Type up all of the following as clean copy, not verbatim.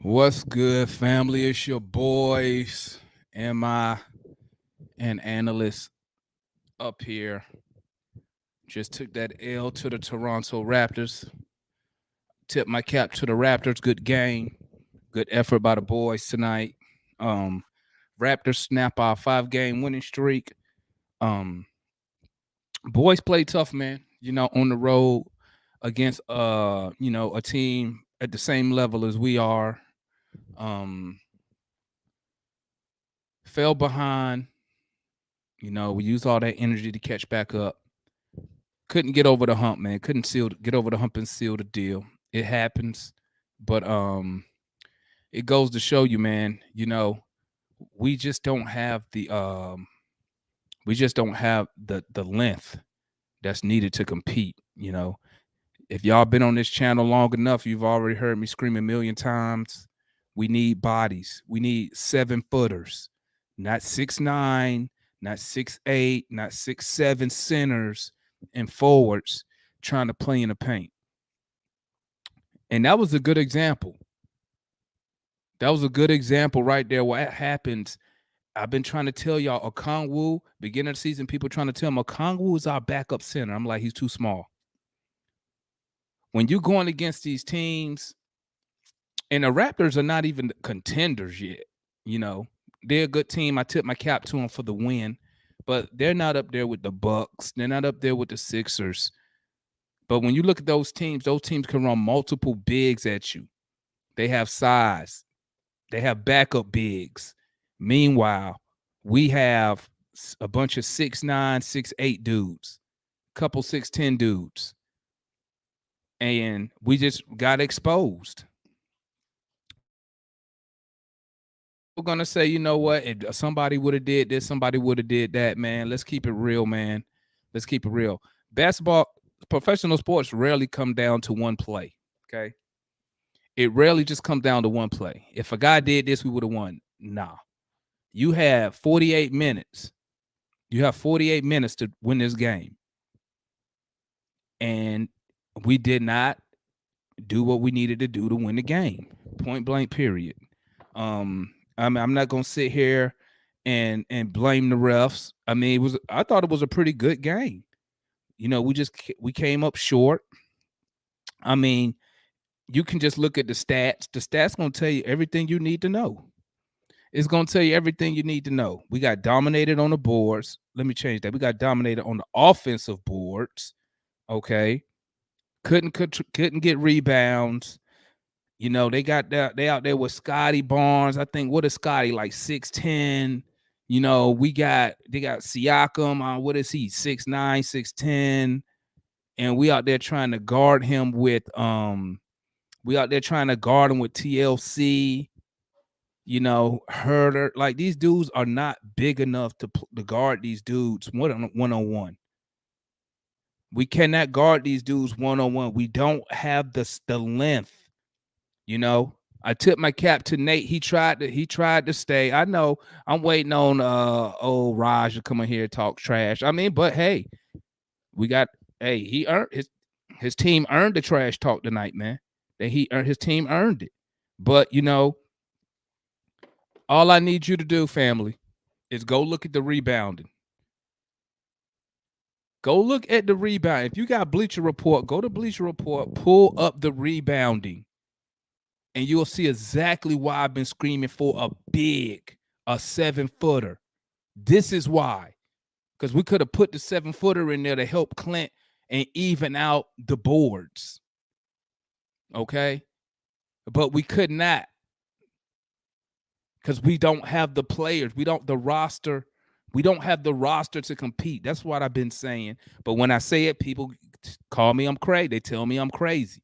What's good, family? It's your boys, MI and analyst up here. Just took that L to the Toronto Raptors. Tip my cap to the Raptors. Good game. Good effort by the boys tonight. Um, Raptors snap our 5-game winning streak. Um, Boys play tough, man. On the road against a team at the same level as we are. Um, Fell behind. We used all that energy to catch back up. Couldn't get over the hump, man. Couldn't get over the hump and seal the deal. It happens, but it goes to show you, man. We just don't have the length that's needed to compete. If y'all been on this channel long enough, you've already heard me scream a million times. We need bodies. We need 7-footers, not 6'9", not 6'8", not 6'7" centers and forwards trying to play in the paint. And that was a good example. That was a good example right there. What happens? I've been trying to tell y'all, Okongwu, beginning of the season, people trying to tell him Okongwu is our backup center. I'm like, he's too small. When you're going against these teams, and the Raptors are not even contenders yet, they're a good team. I tip my cap to them for the win, but they're not up there with the Bucks. They're not up there with the Sixers. But when you look at those teams can run multiple bigs at you. They have size. They have backup bigs. Meanwhile, we have a bunch of 6'9", 6'8" dudes, couple 6'10" dudes. And we just got exposed. We're going to say, you know what? If somebody would have did this, somebody would have did that, man. Let's keep it real, man. Let's keep it real. Basketball, professional sports rarely come down to one play, okay? It rarely just comes down to one play. If a guy did this, we would have won. Nah. You have 48 minutes. You have 48 minutes to win this game. And we did not do what we needed to do to win the game. Point blank, period. I'm not going to sit here and blame the refs. I mean, I thought it was a pretty good game. We came up short. I mean, you can just look at the stats. The stats going to tell you everything you need to know. It's going to tell you everything you need to know. We got dominated on the boards. Let me change that. We got dominated on the offensive boards. Okay. Couldn't get rebounds. They out there with Scotty Barnes. I think, what is Scotty, like 6'10"? They got Siakam. What is he? 6'9", 6'10". And we out there trying to guard him with TLC. Herder. Like, these dudes are not big enough to guard these dudes one-on-one. We cannot guard these dudes one-on-one. We don't have the length. I tip my cap to Nate. He tried to stay. I know I'm waiting on old Raj to come in here and talk trash. I mean, but hey, he earned his team earned the trash talk tonight, man. His team earned it. But all I need you to do, family, is go look at the rebounding. Go look at the rebound. If you got Bleacher Report, go to Bleacher Report, pull up the rebounding, and you'll see exactly why I've been screaming for a 7-footer. This is why. Because we could have put the 7-footer in there to help Clint and even out the boards. Okay? But we could not. Because we don't have the players. We don't have the roster to compete. That's what I've been saying. But when I say it, people call me I'm crazy. They tell me I'm crazy.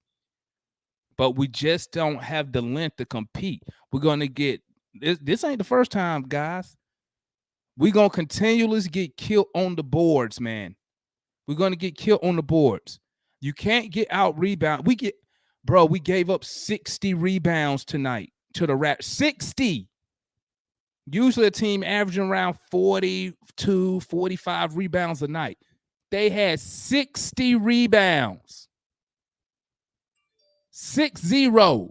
But we just don't have the length to compete. We're going to get this ain't the first time, guys. We're going to continually get killed on the boards, man. We're going to get killed on the boards. You can't get out rebound. We gave up 60 rebounds tonight to the Raptors. 60. Usually a team averaging around 42, 45 rebounds a night. They had 60 rebounds. 6-0.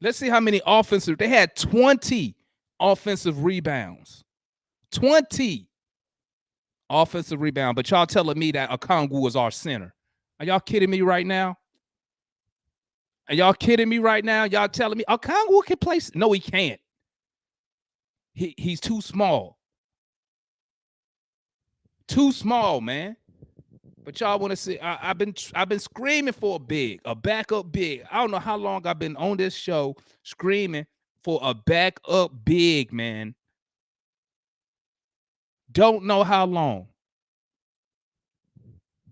Let's see how many offensive. They had 20 offensive rebounds. 20 offensive rebound. But y'all telling me that Okongwu was our center. Are y'all kidding me right now? Are y'all kidding me right now? Y'all telling me Okongwu can play? No, he can't. He's too small. Too small, man. But y'all want to see? I've been screaming for a backup big. I don't know how long I've been on this show screaming for a backup big, man. Don't know how long.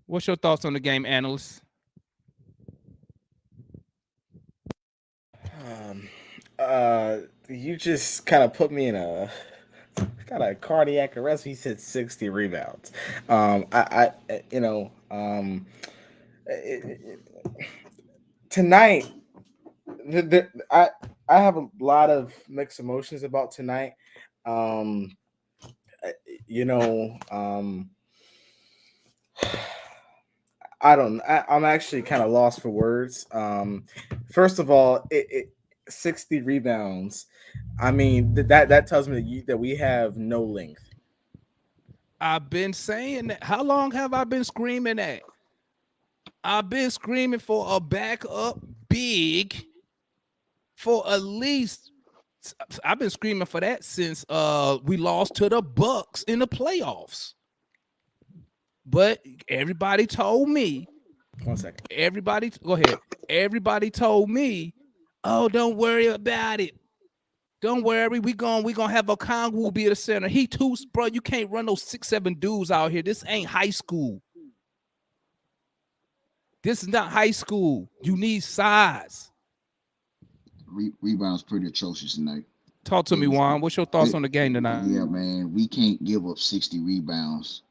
What's your thoughts on the game, analyst? Um, you just kind of put me in a kind of cardiac arrest. He said 60 rebounds. You know, it, tonight, I have a lot of mixed emotions about tonight. Um, you know, I don't. I'm actually kind of lost for words. First of all, 60 rebounds. I mean that tells me that we have no length. I've been saying that. How long have I been screaming that? I've been screaming for a backup big for at least. I've been screaming for that since we lost to the Bucks in the playoffs. But everybody told me. 1 second. Everybody, go ahead. Everybody told me, "Oh, don't worry about it. Don't worry. We gonna have a Kongwu be the center. He too, bro. You can't run those 6'7" dudes out here. This ain't high school. This is not high school. You need size." Rebounds pretty atrocious tonight. Talk to It me, was, Juan. What's your thoughts it, on the game tonight? yeah, man. We can't give up 60 rebounds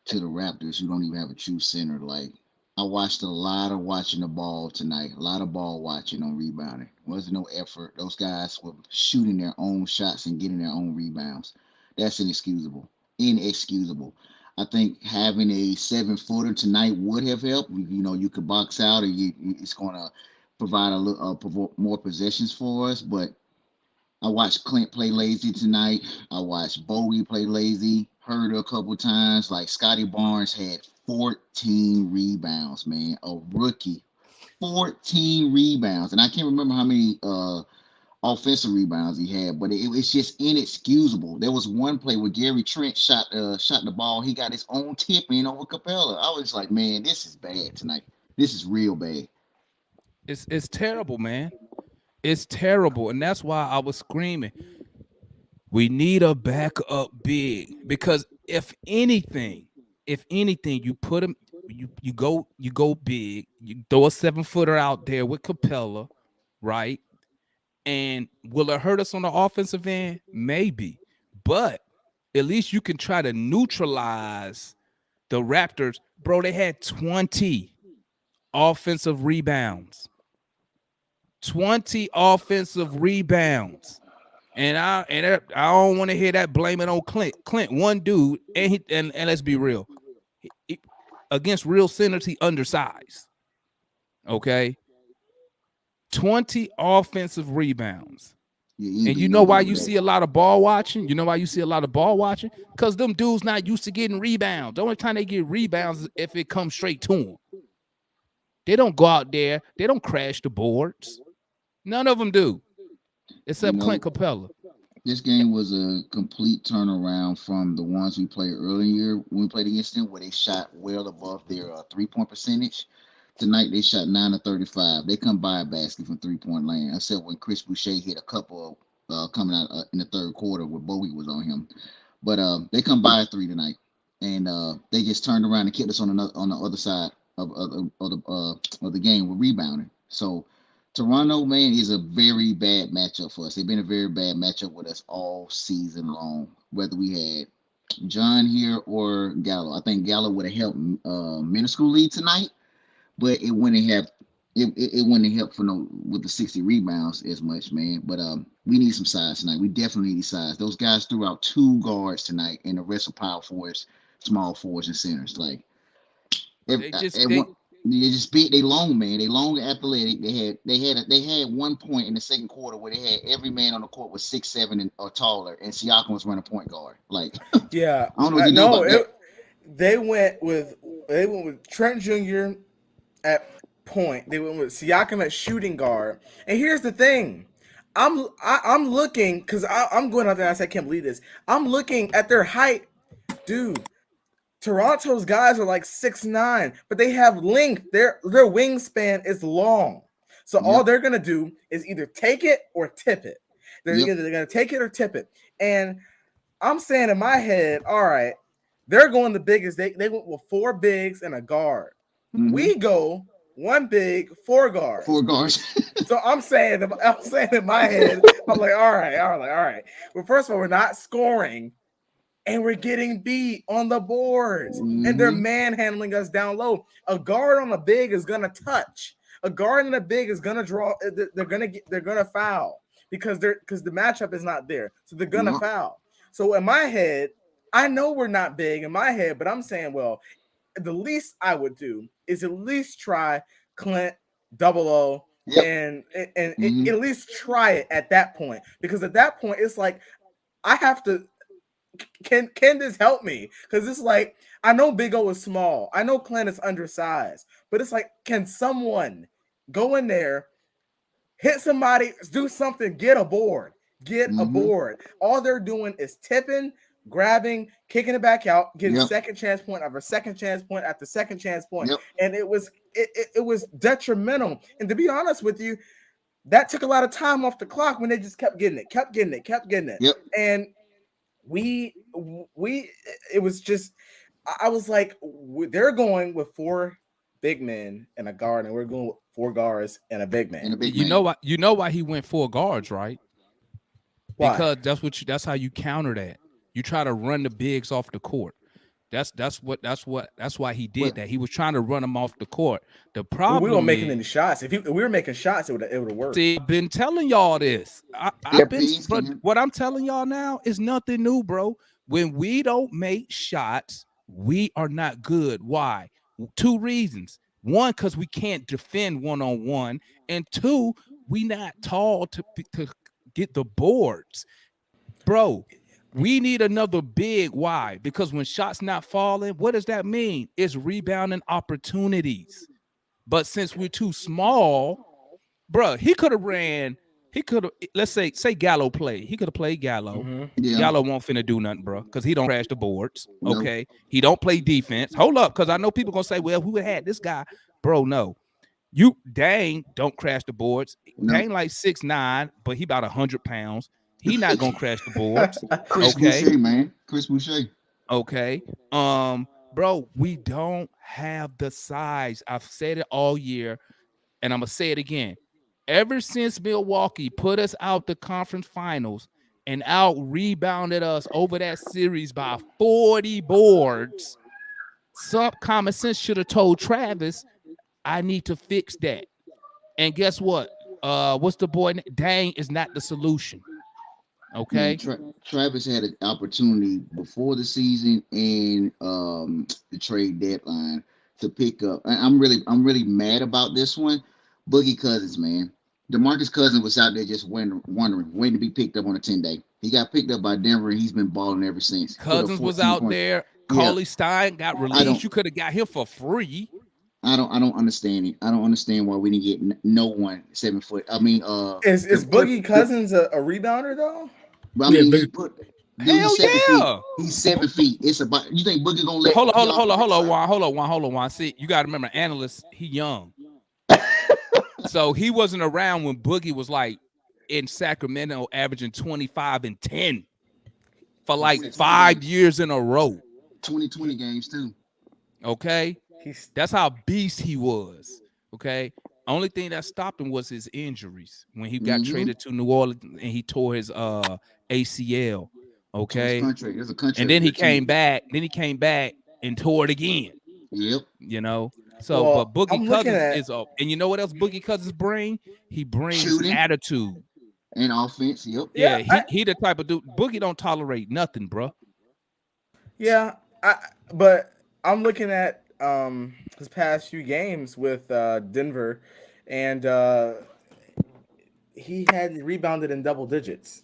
to the Raptors, who don't even have a true center. Like, I watched a lot of watching the ball tonight, a lot of ball watching on rebounding. Wasn't no effort. Those guys were shooting their own shots and getting their own rebounds. That's inexcusable. Inexcusable. I think having a 7 footer tonight would have helped. You could box out, or it's going to provide a little more possessions for us. But I watched Clint play lazy tonight. I watched Bowie play lazy. Heard a couple times. Like Scotty Barnes had 14 rebounds, man. A rookie. 14 rebounds. And I can't remember how many offensive rebounds he had, but it's just inexcusable. There was one play where Gary Trent shot the ball. He got his own tip in over Capella. I was like, man, this is bad tonight. This is real bad. It's terrible, man. It's terrible, and that's why I was screaming. We need a backup big because if anything, you put him, you go big. You throw a 7 footer out there with Capella, right? And will it hurt us on the offensive end? Maybe, but at least you can try to neutralize the Raptors, bro. They had 20 offensive rebounds. 20 offensive rebounds. And I don't want to hear that blaming on Clint. Clint, one dude, and let's be real, he- against real centers, he undersized. Okay, 20 offensive rebounds. Yeah, you ain't And you getting know why nowhere you with see a that. lot of ball watching? You know why you see a lot of ball watching? Because them dudes not used to getting rebounds. The only time they get rebounds is if it comes straight to them. They don't go out there. They don't crash the boards. None of them do, You except Clint know, Capella. this game was a complete turnaround from the ones we played earlier when we played against them, where they shot well above their 3 point percentage. Tonight they shot 9 of 35. They come by a basket from 3 point land, except when Chris Boucher hit a couple coming out in the third quarter where Bowie was on him. But they come by a three tonight, and they just turned around and kept us on the other side of the game with rebounding. So Toronto, man, is a very bad matchup for us. They've been a very bad matchup with us all season long. Whether we had John here or Gallo, I think Gallo would have helped Minuscule lead tonight, but it wouldn't have helped for no with the 60 rebounds as much, man. But we need some size tonight. We definitely need size. Those guys threw out two guards tonight, and the rest are power forwards, small forwards, and centers. Like, They just At they one, they just beat. They long, man. They long and athletic. They had one point in the second quarter where they had every man on the court was 6'7" or taller, and Siakam was running point guard. Like I Yeah, don't know what you do no, about that. they went with Trent Jr. at point. They went with Siakam at shooting guard. And here's the thing. I'm looking because I'm going out there and I said I can't believe this. I'm looking at their height, dude. Toronto's guys are like 6'9", but they have length. Their wingspan is long. So all Yep, they're gonna do is either take it or tip it. yep. They're gonna take it or tip it. And I'm saying in my head, all right, they're going the biggest. They went with four bigs and a guard. Mm-hmm. We go one big, four guards. Four guards. So I'm saying in my head, I'm like, all right, all right, all right. Well, first of all, we're not scoring and we're getting beat on the boards, and they're Mm-hmm. manhandling us down low. A guard on a big is gonna touch. A guard on a big is gonna draw. They're gonna foul because the matchup is not there, so they're gonna Yep. foul. So in my head, I know we're not big in my head, but I'm saying, well, the least I would do is at least try Clint double O Yep. and Mm-hmm. at least try it at that point, because at that point it's like I have to can this help me? Because it's like I know Big O is small, I know Clint is undersized, but it's like, can someone go in there, hit somebody, do something, get a Mm-hmm. board? All they're doing is tipping, grabbing, kicking it back out, getting Yep. second chance point after second chance point after second chance point, Yep. and it was detrimental. And to be honest with you, that took a lot of time off the clock when they just kept getting it, kept getting it, Yep. and we it was just I was like, they're going with four big men and a guard, and we're going with four guards and a big And man. a big you man. know why he went four guards, right? Why? Because that's how you counter that. You try to run the bigs off the court. That's why he Well, did that. He was trying to run them off the court. The We weren't problem making any is, shots. If we were making shots, it would have worked. see, I've been telling y'all this. I've their been, bigs but can. what I'm telling y'all now is nothing new, bro. When we don't make shots, we are not good. Why? Two reasons. One, because we can't defend one on one, and two, we not tall to get the boards, bro. We need another big. Why? Because when shots not falling, what does that mean? It's rebounding opportunities. But since we're too small, bro, he could have ran. He could have, let's say Gallo played. He could have played Gallo. Mm-hmm. Yeah. Gallo won't finna do nothing, bro, because he don't crash the boards. No. Okay, he don't play defense. Hold up, because I know people gonna say, "Well, who had this guy?" Bro, no, you Dang don't crash the boards. No. Dang like 6'9", but he about 100 pounds. He not gonna crash the boards. Chris Okay, Boucher, man. Chris Boucher. okay. Bro, we don't have the size. I've said it all year, and I'm gonna say it again. Ever since Milwaukee put us out the conference finals and out rebounded us over that series by 40 boards, some common sense should have told Travis, I need to fix that. And guess what? What's the boy? Dang is not the solution. Man, Okay. Travis had an opportunity before the season and the trade deadline to pick up. I'm really mad about this one. Boogie Cousins, man. DeMarcus Cousins was out there just wondering when to be picked up on a 10-day. He got picked up by Denver and he's been balling ever since. Put up Cousins was 14 out points. there. Yeah, Cauley Stein got I released. don't You could have got him for free. I don't understand it. I don't understand why we didn't get no one 7 foot. I mean, Is the, Boogie the, Cousins a rebounder though? I Yeah, mean, big. dude, Hell he's 7 feet. yeah. He's 7 feet. It's about, you think Boogie gonna let Hold on, hold on, y'all? hold on, hold on, Juan. See, you got to remember, analyst, he young. So he wasn't around when Boogie was like in Sacramento averaging 25 and 10 for like 2020 5 games. years in a row. 2020 games too. Okay. He's That's how beast he was. Okay. Only thing that stopped him was his injuries when he got Mm-hmm. traded to New Orleans and he tore his ACL. To his Okay. contract. There's a contract And then he year came too. back. Then he came back and tore it again. Yep. You know. So, but well. Boogie I'm looking Cousins at is up. And you know what else Boogie Cousins bring? He brings Shooting attitude. and offense. Yep. Yeah, yeah, he the type of dude. Boogie don't tolerate nothing, bro. yeah, but I'm looking at his past few games with Denver, and he hadn't rebounded in double digits,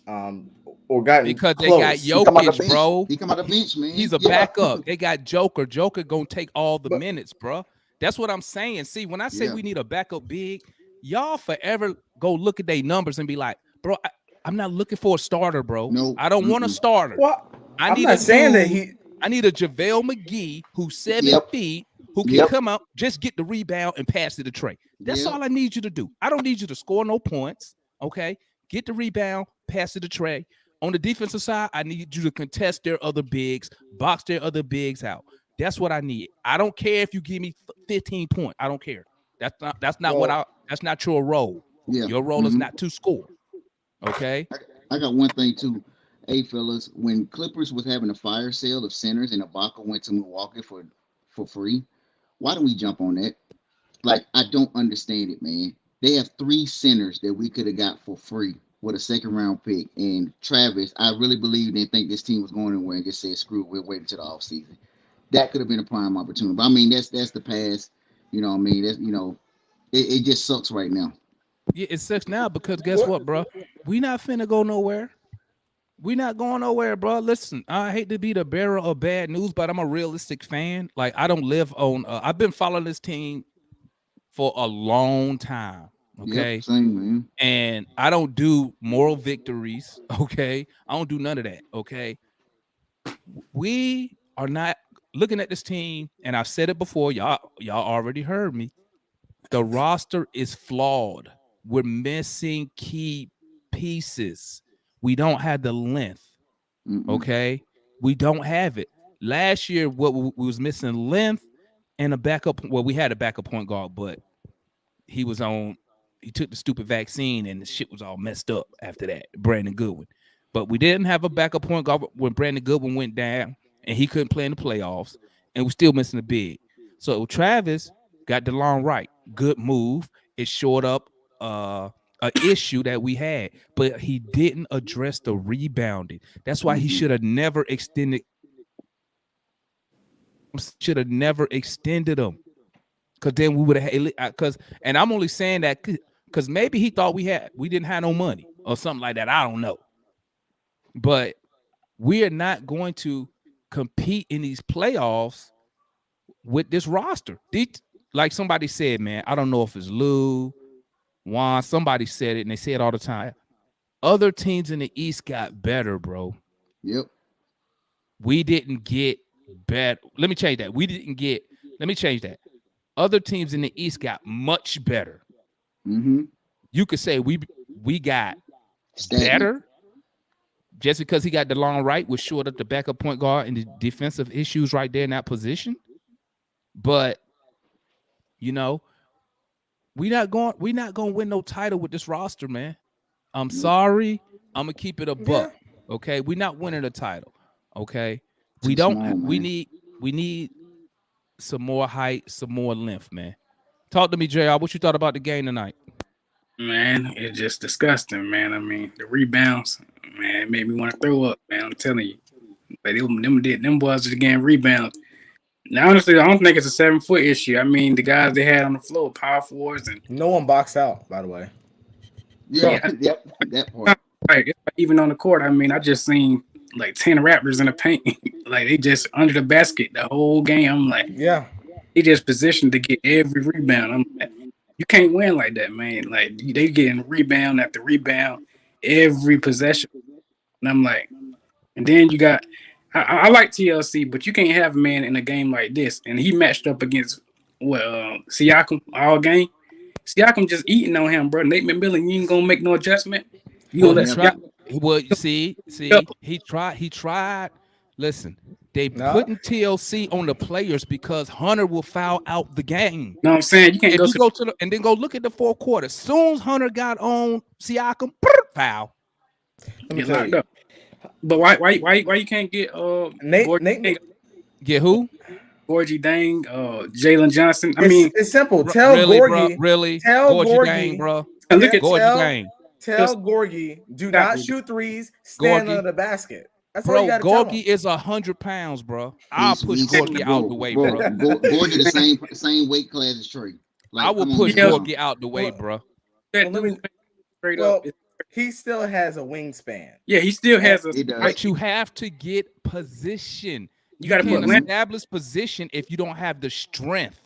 or gotten because they got close. He come out the Jokic, bench. bro. He come out the bench, man. He's a Yeah. backup. They got Joker. Joker gonna take all the But minutes, bro. That's what I'm saying. See, when I say Yeah. we need a backup big, y'all forever go look at their numbers and be like, bro, I'm not looking for a starter, bro. No. I don't want a Mm-mm. starter. well, I I'm need a not saying that dude. he. I need a JaVale McGee who's 7 feet, Yep. who can Yep. come out, just get the rebound and pass to the Trey. That's Yep. all I need you to do. I don't need you to score no points. Okay. Get the rebound, pass to the Trey. On the defensive side, I need you to contest their other bigs, box their other bigs out. That's what I need. I don't care if you give me 15 points. I don't care. That's not what Well, that's not your role. Yeah. Your role is Mm-hmm. not to score. Okay. I got one thing too. Hey fellas, when Clippers was having a fire sale of centers and Ibaka went to Milwaukee for free, why don't we jump on that? Like I don't understand it, man. They have three centers that we could have got for free with a second round pick. And Travis, I really believe they think this team was going anywhere and just said, screw it, we're waiting until the offseason. That could have been a prime opportunity. But I mean, that's the past. You know what I mean? That's it just sucks right now. Yeah, it sucks now because guess what? what, bro? We not finna go nowhere. We not going nowhere, bro. Listen, I hate to be the bearer of bad news, but I'm a realistic fan. Like I don't live on. I've been following this team for a long time. Yep, Okay, same man. and I don't do moral victories. Okay, I don't do none of that. Okay, we are not looking at this team, and I've said it before. Y'all already heard me. The roster is flawed. We're missing key pieces. We don't have the length. Mm-mm. Okay, we don't have it. Last year, what we was missing length and a backup. Well, we had a backup point guard, but he was on. He took the stupid vaccine, and the shit was all messed up after that. Brandon Goodwin, but we didn't have a backup point guard when Brandon Goodwin went down, and he couldn't play in the playoffs, and we're still missing a big. So Travis got the long right. Good move. It shored up a issue that we had, but he didn't address the rebounding. That's why he Mm-mm. should have never extended. Should have never extended him, because then we would have. Because, and I'm only saying that because maybe he thought we didn't have no money or something like that. I don't know, but we are not going to compete in these playoffs with this roster. Like somebody said, man, I don't know if it's Lou, Juan, somebody said it, and they say it all the time. Other teams in the East got better, bro. Yep. We didn't get better. Let me change that. Let me change that. Other teams in the East got much better. Mm-hmm. You could say we got Stagnant. better just because he got the long right, was short up the backup point guard and the defensive issues right there in that position. But you know, we not going to win no title with this roster, man. I'm Nope. sorry. I'm gonna keep it a Yeah. buck. Okay, we're not winning a title. Okay, we Too don't. small, We man. need some more height, some more length, man. Talk to me, JR. What you thought about the game tonight? Man, it's just disgusting, man. I mean, the rebounds, man, it made me want to throw up, man. I'm telling you. Like them boys just getting rebounds. Now, honestly, I don't think it's a 7 foot issue. I mean, the guys they had on the floor, power forwards, and No one boxed out, by the way. Yeah. yeah, Yep. That part. right. Even on the court, I mean, I just seen like 10 Raptors in the paint, like they just under the basket the whole game. I'm like, Yeah. they just positioned to get every rebound. I'm like, you can't win like that, man. Like they getting rebound after rebound every possession. And I'm like, and then you got, I like TLC, but you can't have a man in a game like this. And he matched up against Siakam all game. Siakam just eating on him, bro. Nate McMillan, you ain't gonna make no adjustment. You Well, gonna he let Never. tried. Siakam Well, see, up? he tried. He tried. Listen, they No. putting TLC on the players because Hunter will foul out the game. You know what I'm saying? You can't If go you to go to and then go look at the fourth quarter. Soon as Hunter got on Siakam, foul. Let me get tell locked you. up. But why you can't get Nate Nate Get who? Gorgie Dang, Jalen Johnson? I it's mean, it's simple. Tell Really, bro? Gorgie, Really? tell Gorgie Gang, Gorgie, bro. and te- look at Gorgie tell Gang. tell Gorgie, do not shoot threes, stand Gorgie. under the basket. That's all you Bro, got to tell Gorgie him. is 100 pounds, bro. I'll push He's Gorgie out the way, bro. Gorgie the same weight class as Trey. I Like, will come on, push man. Come Yeah. on. Gorgie out the way, Well, bro. That well, let me. dude straight up. Well, he still has a wingspan. Yeah, he still has a. It does. But you have to get position. You You got to can't put length. establish position if you don't have the strength.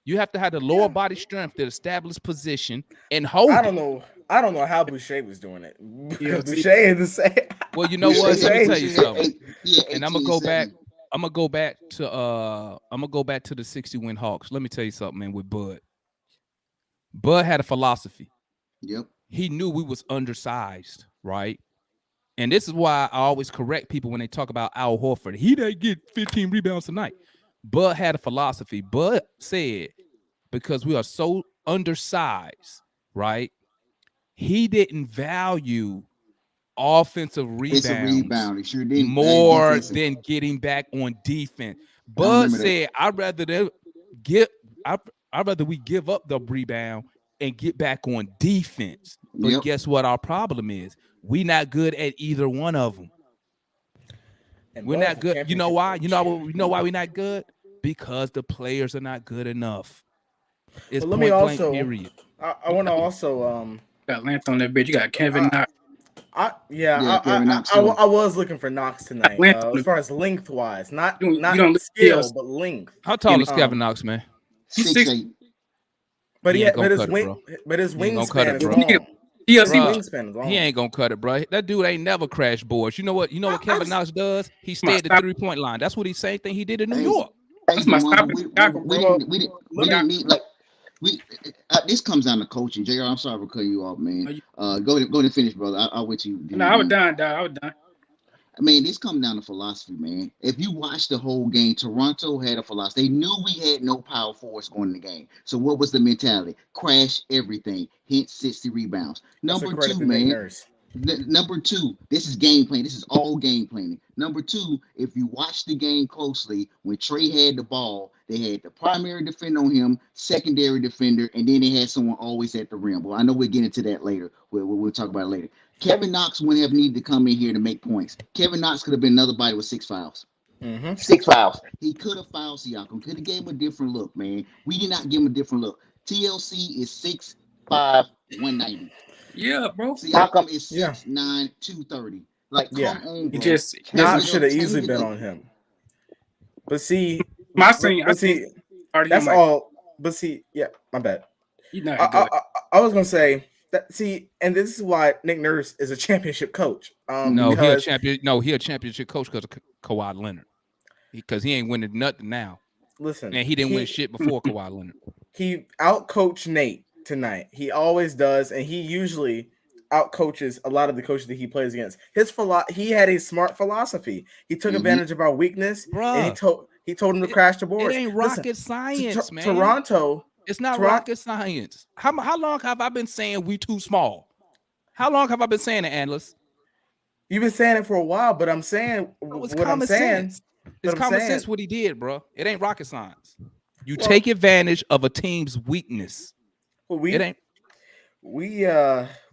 You have to have the lower body strength to establish position and hold I it. don't know. I don't know how Boucher was doing it Yeah, because Boucher is the same. Well, you know what? Let me Boucher- tell you something. Yeah, And I'm 18 gonna go back. 7. I'm gonna go back to the 60-win Hawks. Let me tell you something, man, with Bud. Bud had a philosophy. Yep. He knew we was undersized, right? And this is why I always correct people when they talk about Al Horford. He didn't get 15 rebounds tonight. Bud had a philosophy. Bud said, because we are so undersized, right? He didn't value offensive It's a rebounds rebound. It sure did. more Defensive. than getting back on defense. I Bud remember that. said, I'd rather we give up the rebound and get back on defense. But Yep. guess what our problem is? We not good at either one of them. And We're Bud's not a good. You know championship why? coach. You know why we're not good? Because the players are not good enough. It's But let me point blank, also. period. I want to also. Got length on that bitch. You got Kevin Knox. Yeah, Kevin Knox I too. was looking for Knox tonight. length on As far as lengthwise, not You not don't look skill, TLC. but length. How tall is Um, Kevin Knox, man? He's 6'8". But He ain't gonna but his cut it, wing, bro. but his He ain't gonna cut wingspan it, is bro. long. TLC His Bruh, wingspan is long. He ain't gonna cut it, bro. That dude ain't never crashed boards. You know what? You know what Kevin Knox does? He Come on, stayed at the stop. 3-point line. That's what he same thing he did in New Hey, York. hey, That's my Dewan, stop but it. Tackle, bro. we didn't need like we. This comes down to coaching. JR, I'm sorry for cutting you off, man. Go to finish, brother. I'll wait till you. No, I was done, dog. I was done. I mean, this comes down to philosophy, man. If you watch the whole game, Toronto had a philosophy. They knew we had no power force going in the game. So what was the mentality? Crash everything. Hence 60 rebounds. That's a Number credit two, to Nick man. Nurse. Number two, this is game planning. This is all game planning. Number two, if you watch the game closely, when Trey had the ball, they had the primary defender on him, secondary defender, and then they had someone always at the rim. Well, I know we'll get into that later. We'll talk about it later. Kevin Knox wouldn't have needed to come in here to make points. Kevin Knox could have been another body with 6 fouls. Mm-hmm. 6 fouls. He could have fouled Siakam. Could have gave him a different look, man. We did not give him a different look. TLC is 6'5", 190. Yeah, bro. Siakam is Yeah. 6'9", 230. Like, come Yeah. on, He bro. just Knox should have Change easily it been up. on him. But see, my but, senior. but see, that's like, all. But see, yeah, my bad. He's not I, good. I was gonna say that. See, and this is why Nick Nurse is a championship coach. No, he a because champion. No, he a championship coach because of Kawhi Leonard. Because he ain't winning nothing now, listen, and he didn't win shit before Kawhi Leonard. he outcoached Nate tonight. He always does, and he usually outcoaches a lot of the coaches that he plays against. He had a smart philosophy. He took advantage of our weakness, and he told him to crash the boards. It ain't rocket science, man. Toronto. It's not rocket science. How long have I been saying we too small? How long have I been saying it, Analyst? You've been saying it for a while, but I'm saying It's what I'm common saying. sense. It's common sense what he did, bro. It ain't rocket science. You Well, take advantage of a team's weakness. It ain't. We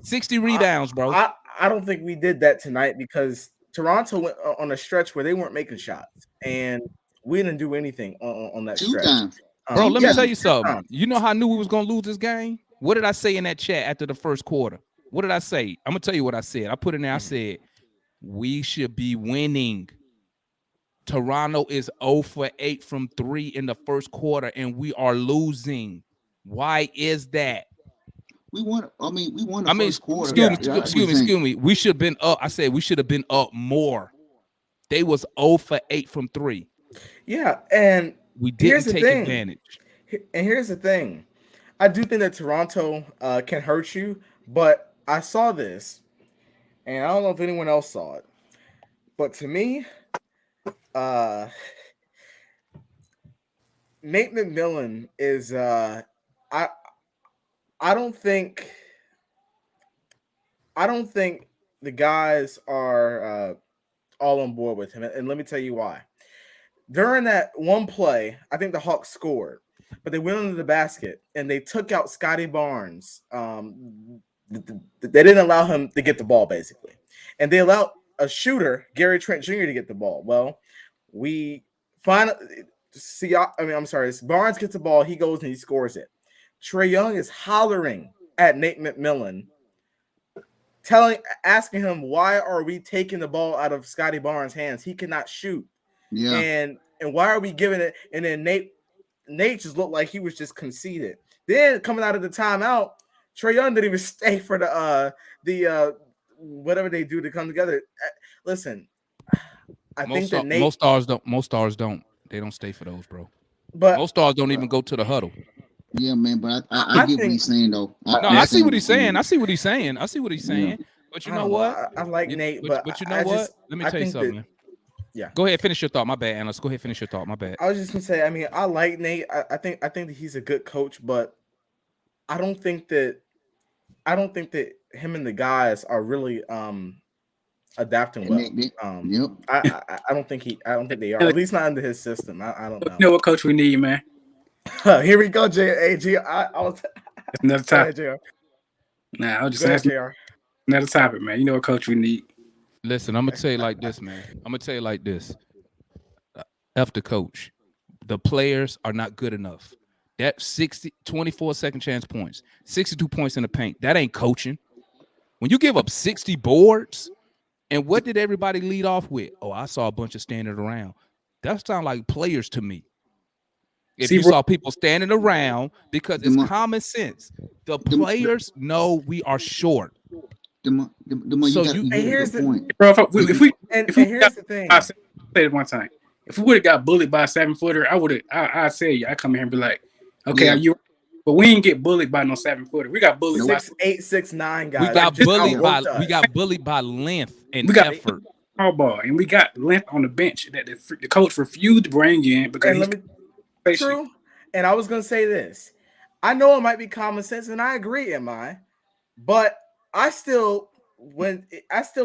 60 rebounds, bro. I don't think we did that tonight because Toronto went on a stretch where they weren't making shots, and we didn't do anything on that stretch. Bro, let me tell you something. You know how I knew we was gonna lose this game? What did I say in that chat after the first quarter? What did I say? I'm gonna tell you what I said. I put in there. I said we should be winning. Toronto is 0 for 8 from 3 in the first quarter, and we are losing. Why is that? We won. We won the first quarter. Excuse me. We should have been up. I said we should have been up more. They was 0 for 8 from 3. Yeah, and we didn't take advantage. And here's the thing. I do think that Toronto can hurt you, but I saw this, and I don't know if anyone else saw it. But to me, Nate McMillan is I don't think the guys are all on board with him, and let me tell you why. During that one play, I think the Hawks scored, but they went into the basket and they took out Scotty Barnes. They didn't allow him to get the ball basically, and they allowed a shooter, Gary Trent Jr., to get the ball. Well, we find see. I mean, I'm sorry. Barnes gets the ball. He goes and he scores it. Trey Young is hollering at Nate McMillan, asking him, why are we taking the ball out of Scotty Barnes' hands? He cannot shoot. Yeah. And why are we giving it? And then Nate just looked like he was just conceited. Then coming out of the timeout, Trey Young didn't even stay for the whatever they do to come together. Listen, I think that Nate, most stars don't. They don't stay for those, bro. but Most stars don't even go to the huddle. Yeah, man, but I get what he's saying though. I see what he's saying. I see what he's saying. Yeah. But you know what? I like Nate, but you know what? Let me tell you something. Yeah. Go ahead, finish your thought. My bad, Analyst. Go ahead, finish your thought. My bad. I was just gonna say, I mean, I like Nate. I think that he's a good coach, but I don't think that him and the guys are really adapting well. Yep. I don't think they are. At least not under his system. I don't know. You know what coach we need, man? Here we go, JG. That's another topic. Nah, I was just saying another topic, man. You know what coach we need? Listen, I'm gonna tell you like this, man. I'm gonna tell you like this. F the coach. The players are not good enough. That 24 second chance points, 62 points in the paint. That ain't coaching. When you give up 60 boards, and what did everybody lead off with? Oh, I saw a bunch of standing around. That sounds like players to me. If you saw people standing around, because it's common sense. The players know we are short. Here's the point. Bro, if we here's the thing. I said it one time. If we would have got bullied by a 7-footer, I'd say I come here and be like, okay, are you? But we didn't get bullied by no 7-footer. We got bullied by 6'8", 6'9" guys. We got bullied by length and effort. Ball, and we got length on the bench that the coach refused to bring in because true. And I was gonna say this. I know it might be common sense, and I agree, but I still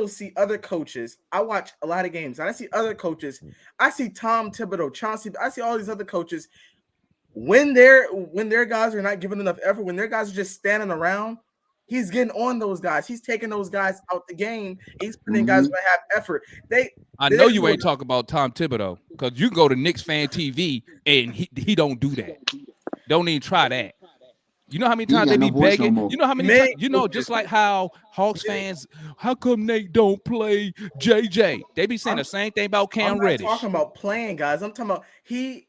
see other coaches. I watch a lot of games, and I see other coaches. I see Tom Thibodeau, Chauncey. I see all these other coaches. When their guys are not giving enough effort, when their guys are just standing around, he's getting on those guys. He's taking those guys out the game. He's putting guys that have effort. I know you ain't talking about Tom Thibodeau, because you go to Knicks Fan TV and he don't do that. Don't even try that. You know how many times they be begging? You know how many times, just like how Hawks fans, how come Nate don't play JJ? They be saying the same thing about Cam Reddish. I'm not talking about playing guys. I'm talking about he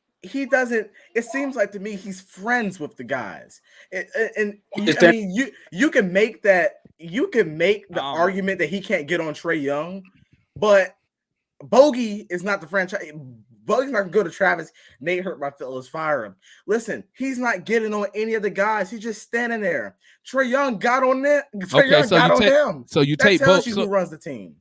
doesn't. It seems like to me he's friends with the guys, you can make that. You can make the argument that he can't get on Trey Young, but Bogey is not the franchise. Bogey's not gonna go to Travis. Nate hurt my feelings. Fire him. Listen, he's not getting on any of the guys. He's just standing there. Trey Young got on that. Trey Young got on him. So you that take tells both. You who runs the team,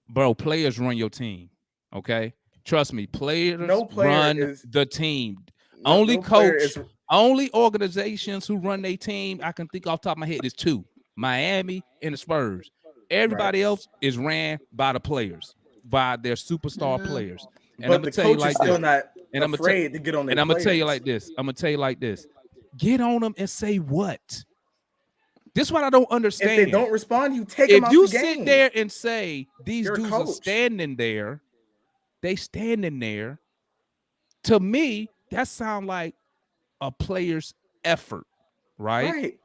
bro. Players run your team. Okay, trust me. Players run the team. Only organizations who run their team I can think off the top of my head is two: Miami and the Spurs. Everybody else is ran by the players, by their superstar players. And I'm gonna tell you like this. And I'm afraid to get on. And I'm gonna tell you like this. Get on them and say what? This is what I don't understand. If they don't respond, you take them out the game. If you sit there and say these dudes are standing there, they standing there. To me, that sounds like a player's effort, right?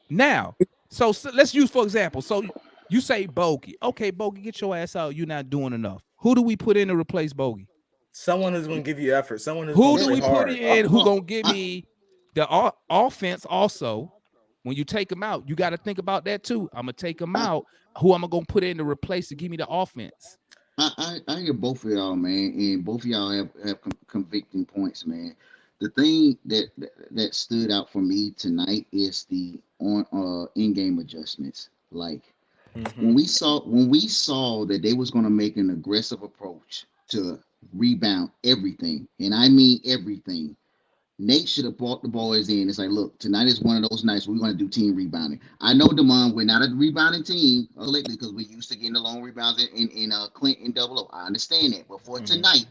Now, so let's use for example. So you say Bogey. Okay, Bogey, get your ass out. You're not doing enough. Who do we put in to replace Bogey? Someone who's going to give you effort. Someone who's who do we put in who going to give me the offense also? When you take them out, you got to think about that too. I'm going to take them out. Who am I going to put in to replace to give me the offense? I hear both of y'all, man, and both of y'all have convicting points, man. The thing that stood out for me tonight is the in-game adjustments. Like when we saw that they was going to make an aggressive approach to rebound everything, and I mean everything. Nate should have brought the boys in. It's like, look, tonight is one of those nights we're going to do team rebounding. I know, Damon, we're not a rebounding team lately because we're used to getting the long rebounds in Clint and double O. I understand that. But for tonight,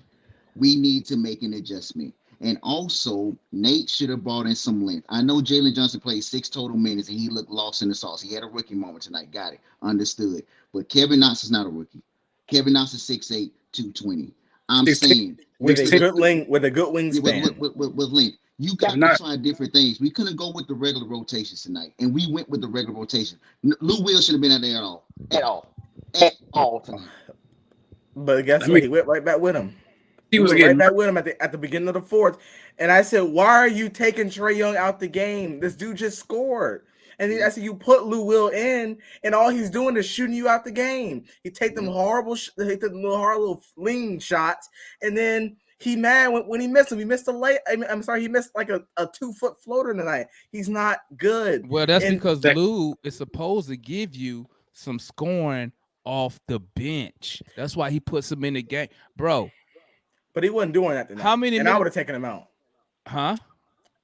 we need to make an adjustment. And also, Nate should have brought in some length. I know Jalen Johnson played 6 total minutes and he looked lost in the sauce. He had a rookie moment tonight. Got it. Understood. But Kevin Knox is not a rookie. Kevin Knox is 6'8", 220. I'm 16, saying with a 16. good with, wingspan. with length. You got to Not try different things. We couldn't go with the regular rotations tonight, and we went with the regular rotation. Lou Will should have been out there at all tonight. But guess I what? mean, He went right back with him. he He was went right getting back with him at the beginning of the fourth. And I said, why are you taking Trey Young out the game? This dude just scored. And then I said, you put Lou Will in, and all he's doing is shooting you out the game. He take them horrible, he take them little fling shots, and then he mad when he missed him. He missed a late. I'm sorry, he missed like a 2-foot floater tonight. He's not good. Well, that's And because Lou is supposed to give you some scoring off the bench. That's why he puts him in the game, bro. but he wasn't doing that tonight. How many and I would minutes? have taken him out. Huh?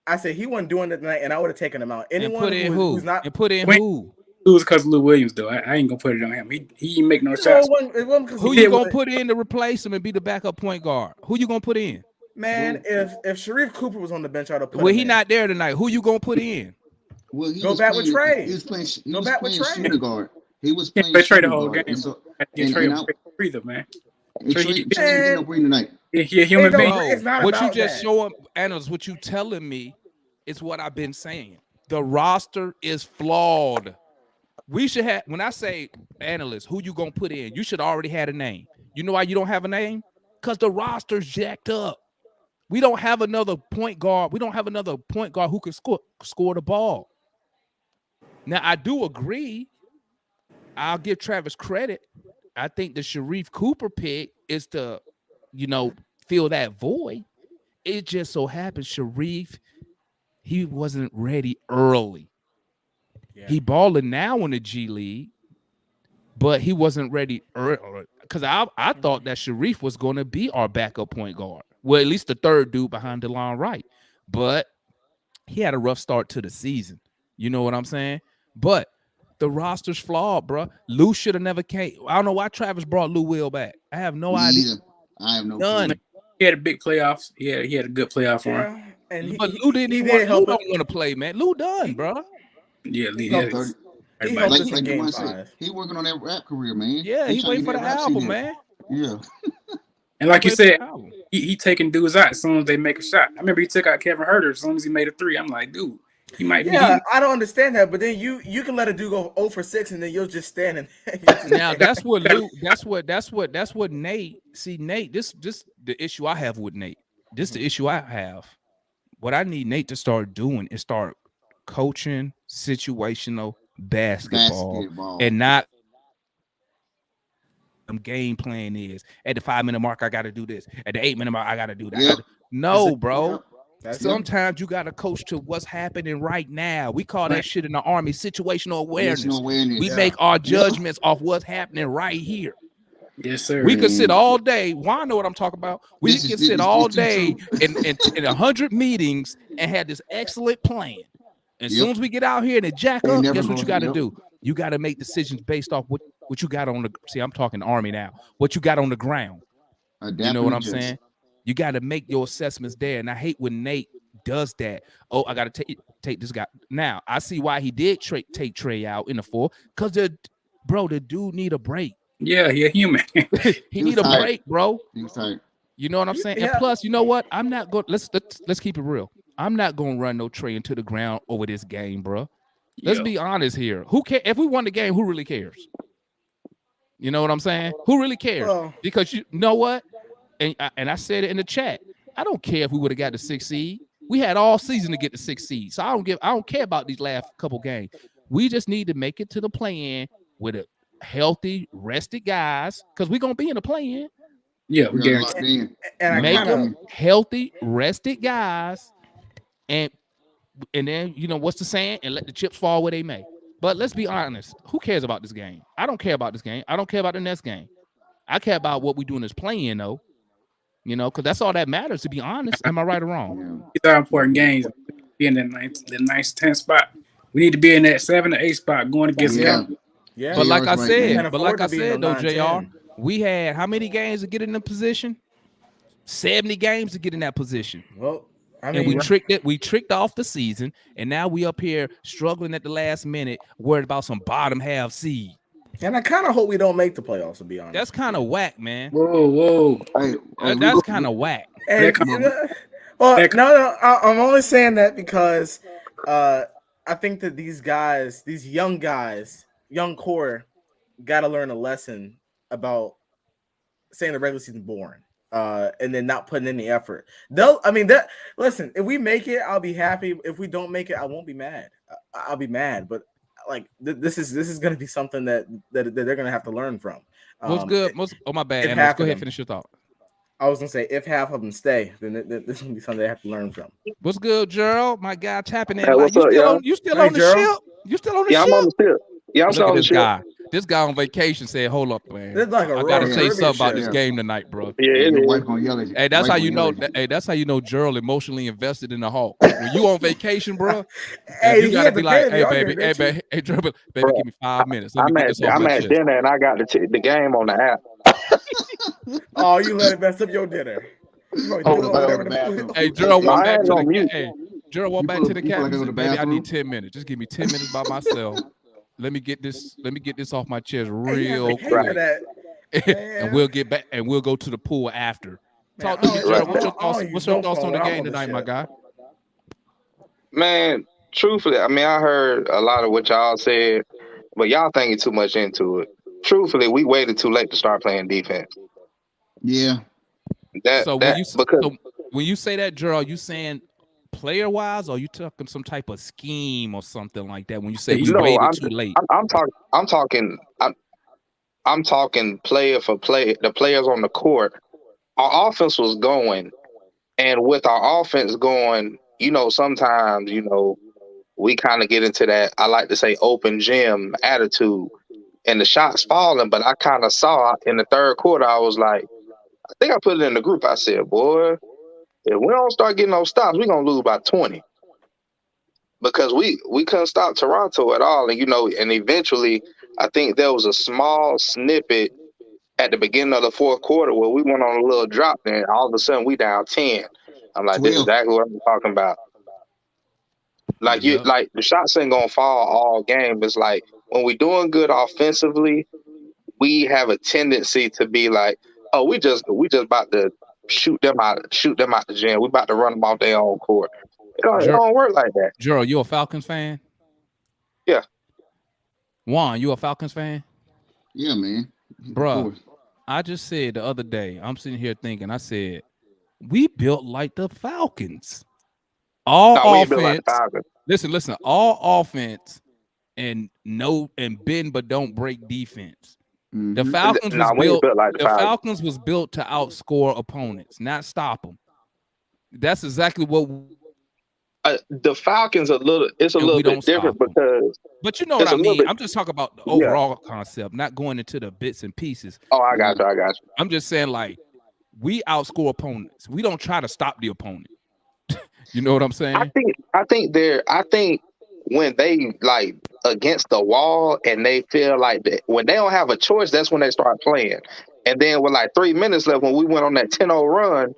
I said he wasn't doing it tonight, and I would have taken him out. And Anyone put in who? who's not, And put in Wait. who? it was because Lou Williams though. I ain't gonna put it on him. He ain't make no no, shots. it wasn't because Who you gonna put in to replace him and be the backup point guard? Who you gonna put in? Man, if Sharif Cooper was on the bench, I'd have put Well, him he in. not there tonight. Who you gonna put in? Well, he Go was back playing, with Trey. He was playing. He Go was back with playing Trey. shooter guard. He was Can't playing play Trey the shooter whole guard. game. And so, Get Trey and a breather, man. And Trey, Trey he- didn't no breathe tonight. He a human Hey, being. don't- it's not What you about just that. showing, Anna's what you telling me is what I've been saying. The roster is flawed. We should have, when I say analysts, who you gonna put in, you should already had a name. You know why you don't have a name? Because the roster's jacked up. We don't have another point guard. We don't have another point guard who can score the ball. Now, I do agree. I'll give Travis credit. I think the Sharif Cooper pick is to, fill that void. It just so happens Sharif, he wasn't ready early. Yeah. He balling now in the G League, but he wasn't ready early. Because I thought that Sharif was going to be our backup point guard. Well, at least the third dude behind DeLon Wright. But he had a rough start to the season. You know what I'm saying? But the roster's flawed, bro. Lou should have never came. I don't know why Travis brought Lou Will back. I have no Me idea. either. I have no None. clue. He had a big playoffs. Yeah, he had a good playoff run. Yeah, and But Lou didn't he even did want. Lou help don't it. want to play, man. Lou done, bro. Yeah, Lee. He helped Yeah, us. He everybody- helped Like, us in like game Devon said, 5. he working on that rap career, man. Yeah, he trying waiting to for get the that rap album, CD. man. Yeah. And like you Waiting for said, the album. he taking dudes out as soon as they make a shot. I remember he took out Kevin Herter as soon as he made a three. I'm like, dude, he might Yeah, be. I don't understand that, but then you can let a dude go 0 for 6 and then you'll just stand and Now that's what Lou. That's what Nate. See, Nate. This the issue I have with Nate. This the issue I have. What I need Nate to start doing is start coaching situational basketball. And not game plan is at the 5-minute mark I got to do this, at the 8-minute mark I got to do that. Yep. No, bro. Yep. That's Sometimes you got to coach to what's happening right now. We call that shit in the Army situational awareness. Situational awareness. We Yeah. make our judgments off what's happening right here. Yes, sir. We could sit all day. Well, I know what I'm talking about. We This is- can this sit is all too day true. in 100 meetings and have this excellent plan. As Yep. soon as we get out here and it jack They up, never guess what gonna- you got to yep. do? You got to make decisions based off what you got on the. See, I'm talking Army now. What you got on the ground. Adapt You know what and I'm adjust. saying? You got to make your assessments there. And I hate when Nate does that. Oh, I got to take this guy. Now, I see why he did take Trey out in the 4th because the dude need a break. Yeah, he a human. He need a tired. break, bro. He was tired. You know what I'm saying? And Yeah. plus, you know what? I'm not going. Let's keep it real. I'm not going to run no Trey into the ground over this game, bro. Let's Yeah. be honest here. Who care if we won the game? Who really cares? You know what I'm saying? Who really cares? Well, Because you know what? And I said it in the chat. I don't care if we would have got the 6th seed. We had all season to get the 6th seed. So I don't care about these last couple games. We just need to make it to the play-in with a healthy, rested guys, because we're gonna be in the play-in. Yeah, we We got guarantee. locked in. and I Make kind them of healthy, rested guys, and then what's the saying? And let the chips fall where they may. But let's be honest. Who cares about this game? I don't care about this game. I don't care about the next game. I care about what we doing is playing though. Because that's all that matters. To be honest, am I right or wrong? Yeah. These are important games. Be in that ninth, 10th spot. We need to be in that 7 or 8 spot going against Yeah. them. yeah. But like I JR's right, said, man. Can't but like afford I to be in said the though, 9, Jr. 10. We had how many games to get in the position? 70 games to get in that position. Well, I And we mean, tricked it. We tricked off the season, and now we up here struggling at the last minute, worried about some bottom half seed. And I kind of hope we don't make the playoffs. To be That's honest with kind of you. whack, man. Whoa. Hey, we That's go. kind of whack. And That com- well, that com- no, I'm only saying that because uh, I think that these guys, these young guys, young core, got to learn a lesson about saying the regular season boring, and then not putting in the effort. They'll, I mean, that. Listen, if we make it, I'll be happy. If we don't make it, I won't be mad. I'll be mad, but like this is going to be something that they're going to have to learn from. What's Um, good? Oh, my bad, if Animals. half Go of ahead, them, finish your thought. I was going to say, if half of them stay, then this is going to be something they have to learn from. What's good, Gerald? My guy tapping in Hey, like what's up, y'all? you still Hey, on the Gerald. ship? You still on the Yeah, I'm on ship? the ship. Yeah, I'm Look still at on the this ship. guy. This guy on vacation said, "Hold up, man. This is like a I gotta Royal say Caribbean something about ship. this Yeah. game tonight, bro." Yeah, Hey, it your is. wife gonna yell at you. Hey, that's Wife how gonna you yell know. at you. Hey, that's how you know Gerald emotionally invested in the Hawks. When you on vacation, bro, Hey, you he gotta had be the like, baby "Hey, on here, baby, hey, didn't you? baby, hey, Gerald, baby, Bro, give me 5 minutes. Let me I'm get at this off I'm my at chest." dinner and I got the game on the app. Oh, you let it mess up your dinner. You probably You Oh, feel threw like I up go to whatever the the food hit bathroom. the Hey, food. Gerald no, walked I back had to it the on mute. hey, Gerald walked back to the You feel captain like I and go to said, the "Baby, I need bathroom? 10 minutes. Just give me 10 minutes by myself. Let me get this off my chest Hey, you have to real pay for Right, quick, that, and man. we'll get back and we'll go to the pool after." Man, Talk to me, right. Gerald. What's your I thoughts? don't use What's your no thoughts phone on when the I'm game on the tonight, my ship. guy? Man, truthfully, I mean, I heard a lot of what y'all said, but y'all thinking too much into it. Truthfully, we waited too late to start playing defense. Yeah. That So that because when you say that, Gerald, you saying player wise, or you talking some type of scheme or something like that? When you say we no, waited too late, I'm talking player for player. The players on the court, our offense was going, and with our offense going, sometimes we kind of get into that. I like to say open gym attitude, and the shots falling. But I kind of saw in the third quarter, I was like, I think I put it in the group. I said, boy, if we don't start getting those stops, we're gonna lose by 20 because we couldn't stop Toronto at all. And eventually, I think there was a small snippet at the beginning of the fourth quarter where we went on a little drop, and all of a sudden we down 10. I'm like, this is 12. exactly what I'm talking about. yep. Like the shots ain't gonna fall all game. It's like when we doing good offensively, we have a tendency to be like, oh, we just about to shoot them out the gym. We about to run them off their own court. It Ger- don't work like that. Gerald, you a Falcons fan? Yeah. Juan, you a Falcons fan? Yeah, man. Of Bruh, course. I just said the other day, I'm sitting here thinking, I said, we built like the Falcons. No, we All ain't built like the offense. Falcons. Listen, all offense and bend but don't break defense. The Mm-hmm. Falcons No, was we ain't built built like the the Falcons. Falcons was built to outscore opponents, not stop them. That's exactly what The Falcons it's a and little we don't bit stop different them. because But you know what it's I a little mean? bit. I'm just talking about the Yeah. overall concept, not going into the bits and pieces. Oh, I got Right. you. I got you. I'm just saying, like, we outscore opponents. We don't try to stop the opponent. You know what I'm saying? I think when they like against the wall and they feel like that when they don't have a choice, that's when they start playing. And then with like 3 minutes left, when we went on that 10-0 run,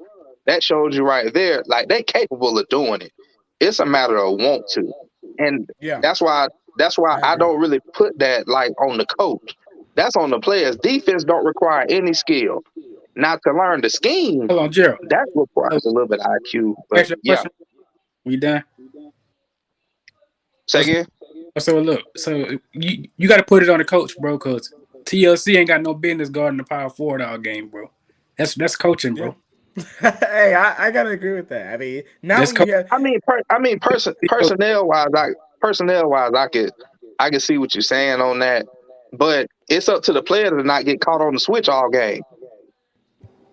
that showed you right there, like they capable of doing it. It's a matter of want to, and Yeah, that's why I I agree. don't really put that like on the coach. That's on the players. Defense don't require any skill. Not to learn the scheme, Hold on, Gerald. that requires Hold a little bit of IQ. on. But Ask you a yeah, question. We done? say again. So look, so you got to put it on the coach, bro, because TLC ain't got no business guarding the power forward all game, bro. That's coaching, Yeah. bro. Hey, I gotta agree with that. I mean, now That's when you coaching. have Personnel wise, I could see what you're saying on that, but it's up to the player to not get caught on the switch all game.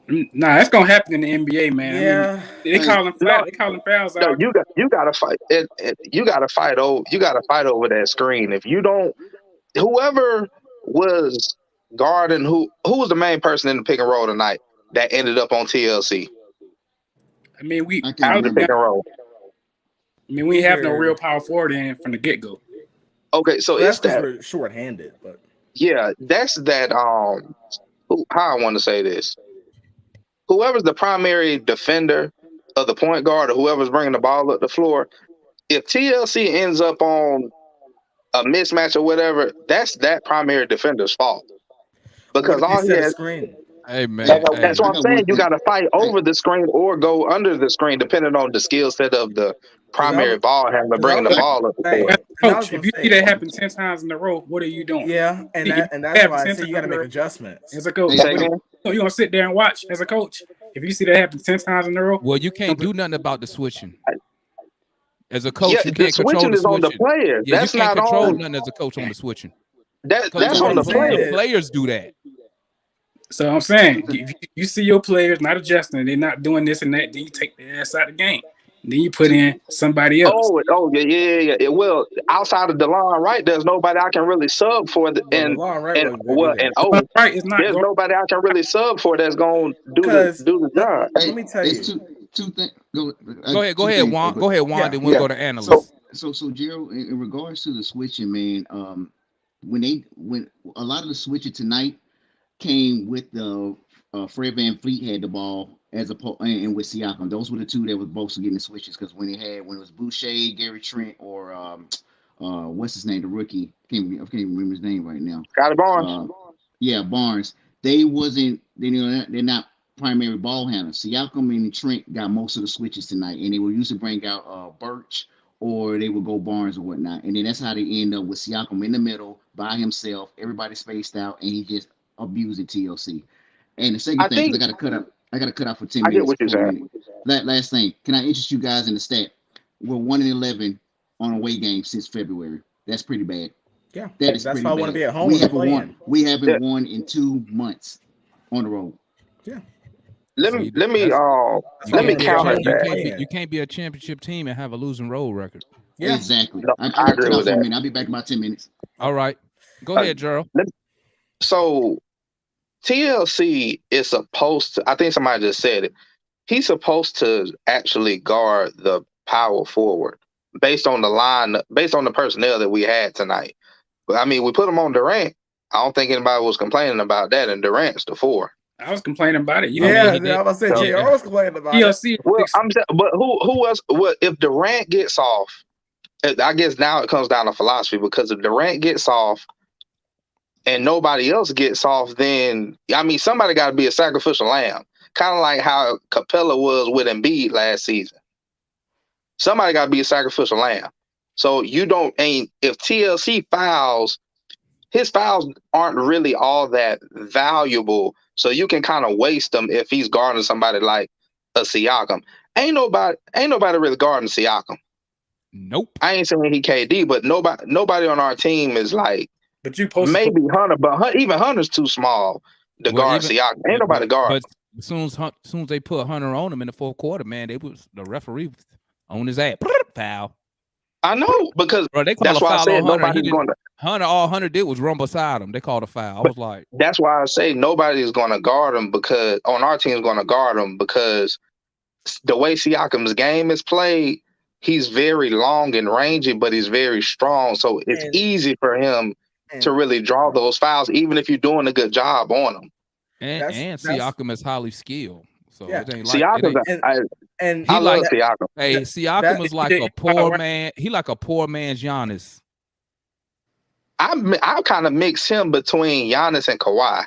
Nah, that's gonna happen in the NBA, man. I mean, yeah, they Hey, call them No, they call them fouls no, all game. you gotta fight. You gotta fight over that screen. If you don't, whoever was guarding who was the main person in the pick and roll tonight that ended up on TLC I mean, I can't in the pick remember. and roll. we have no real neither. power forward in from the get go. Okay, so Well, that's it's because that. we're short-handed. But Yeah, that's that. How I want to say this. Whoever's the primary defender of the point guard or whoever's bringing the ball up the floor, if TLC ends up on a mismatch or whatever, that's that primary defender's fault. But what Because if they all he set a has, screen? Hey Hey, man, that's hey, what I I'm got saying. one You thing. got to fight Hey, over the screen or go under the screen, depending on the skill set of the Because I primary was, ball handler because I bringing was the gonna ball up the say, court. As a and I was coach, gonna if you see say, that happen 10 times in a row, what are you doing? yeah, If you see and that that's happen why I 10 say times you got to in a make row, adjustments. as a coach, hey, Say what again? you gonna sit there and watch as a coach? If you see that happen 10 times in a row, well, you can't do nothing about the switching. As a Yeah, coach, you the can't control switching the is on the switching. players. Yeah, you That's can't not control on. nothing as a coach on the switching. That's But what on I'm the saying The players. is, players do that. so I'm saying if you see your players not adjusting, they're not doing this and that, then you take the ass out of the game. Then you put two, in somebody else. Yeah. Well, outside of DeLon, right? There's nobody I can really sub for, well, LeVar Wright and wasn't good well, either. All right, it's not there's going. nobody I can really sub for that's going to Because do the let, job. let hey, me tell it's you, two things. Go, Go two ahead, things. Real Juan. quick. Go ahead, Juan. yeah, Then we'll Yeah. go to So, analysts. Gerald, in regards to the switching, man, when a lot of the switching tonight came with the Fred Van Fleet had the ball as a and with Siakam. Those were the two that was both getting the switches because when it was Boucher, Gary Trent, or what's his name, the rookie, I can't remember his name right now. Scotty Barnes. Yeah, Barnes. They wasn't. They're not primary ball handlers. Siakam and Trent got most of the switches tonight, and they would usually bring out Birch or they would go Barnes or whatnot, and then that's how they end up with Siakam in the middle by himself. Everybody spaced out, and he just abusing TLC. And the second I thing, because think I got to cut out for ten I get minutes what you're before saying. we. Last thing, can I interest you guys in the stat? We're 1-11 on away games since February. That's pretty bad. yeah, That is that's pretty why I want to bad. be at home when the play in. We Yeah, haven't won in 2 months on the road. Yeah, let me See, let me that's that's you why I let me can't want to be a be at counter champ. home when You the that. can't play be. in. You can't be a championship team and have a losing road record. Yeah, Exactly. No, I I got to agree cut out with for a that. minute. I'll be back in about 10 minutes. All right, go Uh, ahead, Gerald. let- so TLC is supposed to. I think somebody just said it. He's supposed to actually guard the power forward based on based on the personnel that we had tonight. But I mean, we put him on Durant. I don't think anybody was complaining about that, and Durant's the four. I was complaining about it. You I know, mean, yeah. he I did. was saying So, JR Yeah, was complaining about it. TLC is well, six. but who else? Well, if Durant gets off, I guess now it comes down to philosophy because if Durant gets off and nobody else gets off, then I mean somebody got to be a sacrificial lamb, kind of like how Capella was with Embiid last season. Somebody got to be a sacrificial lamb. So you don't ain't if TLC fouls, his fouls aren't really all that valuable. So you can kind of waste them if he's guarding somebody like a Siakam. Ain't nobody really guarding Siakam. nope. I ain't saying he KD, but nobody on our team is like But you supposed to put maybe Hunter, but even Hunter's too small to Well, guard even Siakam. Ain't nobody guard. but as soon as they put Hunter on him in the fourth quarter, man, they was the referee was on his ass. Foul. I know because Bro, they call that's a why I foul said on Hunter. He nobody's didn't. going to. Hunter, all Hunter did was run beside him. They called a foul. I But was like, that's why I say nobody's going to guard him because on our team's going to guard him because the way Siakam's game is played, he's very long and rangy, but he's very strong. So it's And easy for him to and really draw those fouls, even if you're doing a good job on him. and that's Siakam is highly skilled, so yeah. it ain't like it Siakam's, ain't. And I, and I He love like, that Siakam. hey, that, Siakam that is he like did a foul, poor right? man. He like a poor man's Giannis. I kind of mix him between Giannis and Kawhi.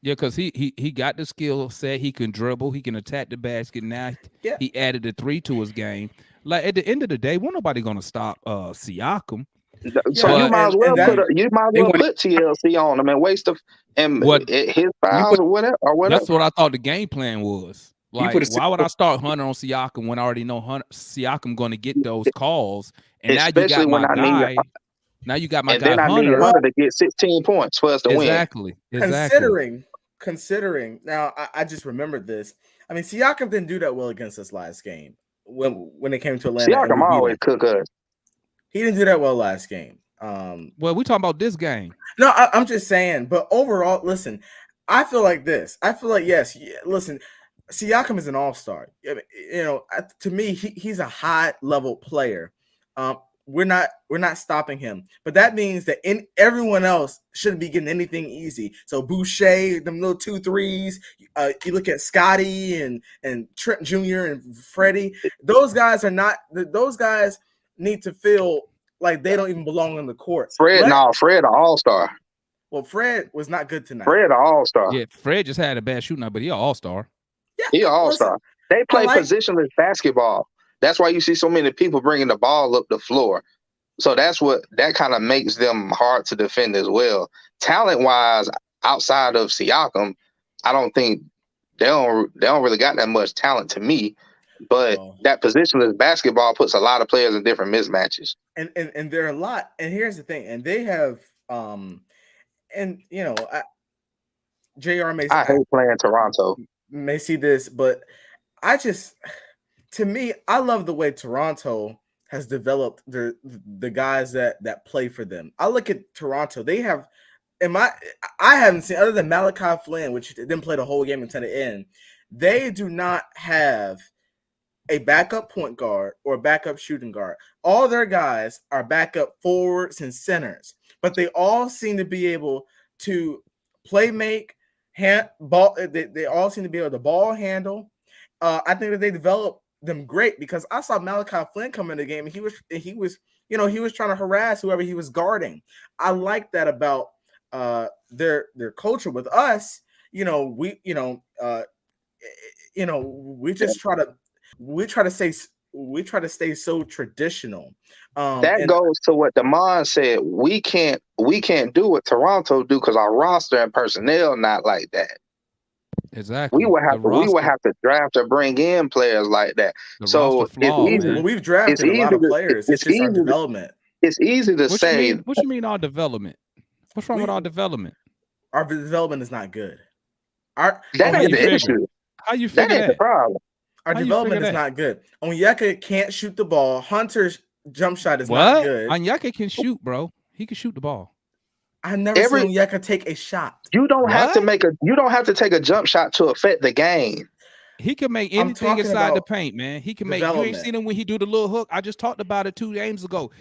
Yeah, because he got the skill set. He can dribble. He can attack the basket. Now yeah. he added the three to his game. Like at the end of the day, won't nobody gonna stop Siakam. So Yeah, you But might as and well that They want put TLC on him and waste of and what his you fouls put or whatever. that's what I thought the game plan was. you put Like, a why would simple I start Hunter on Siakam when I already know Siakam going to get those calls? And now you Especially got when my I need, guy. Now you got my and guy then I need Hunter. well Hunter to get 16 points for us to win. Exactly. considering now I just remembered this. I mean, Siakam didn't do that well against us last game when it came to Atlanta and we Siakam beat always him. cook us. He didn't do that well last game. Well, we talking about this game. No, I'm just saying. But overall, listen, I feel like this. I feel like yes. Listen, Siakam is an all-star. To me, he's a high-level player. We're not stopping him, but that means that everyone else shouldn't be getting anything easy. So Boucher, them little 2 3s. You look at Scotty and Trent Jr. and Freddie. Those guys are not. Those guys need to feel like they don't even belong on the court. Fred an all-star. Well, Fred was not good tonight. Fred an all-star. Yeah, Fred just had a bad shooting night, but he an all-star. Yeah, He an all-star. They play positionless basketball. That's why you see so many people bringing the ball up the floor. So that kind of makes them hard to defend as well. Talent-wise, outside of Siakam, I don't think they don't really got that much talent to me. But that positionless basketball puts a lot of players in different mismatches. And there are a lot. And here's the thing. And they have and you know, JR may I hate playing Toronto. May see this, but to me, I love the way Toronto has developed the guys that play for them. I look at Toronto; they have, I haven't seen other than Malachi Flynn, which didn't play the whole game until the end. They do not have a backup point guard or a backup shooting guard. All their guys are backup forwards and centers, but they all seem to be able to make ball. They all seem to be able to ball handle. I think that they developed them great because I saw Malachi Flynn come in the game and he was trying to harass whoever he was guarding. I like that about their culture. With us, we try to stay so traditional. That goes to what Damon said. We can't do what Toronto do because our roster and personnel not like that. Exactly. We would have to draft or bring in players like that. So it's easy. Well, we've drafted a lot of players. It's just our development. It's easy to say. What you mean our development? What's wrong with our development? Our development is not good. That ain't the issue. How you figure that? Ain't the problem. Our development is not good. Onyeka can't shoot the ball. Hunter's jump shot is not good. Onyeka can shoot, bro. He can shoot the ball. I never seen Onyeka take a shot. You don't have to take a jump shot to affect the game. He can make anything inside the paint, man. He can make. You ain't seen him when he do the little hook. I just talked about it 2 games ago.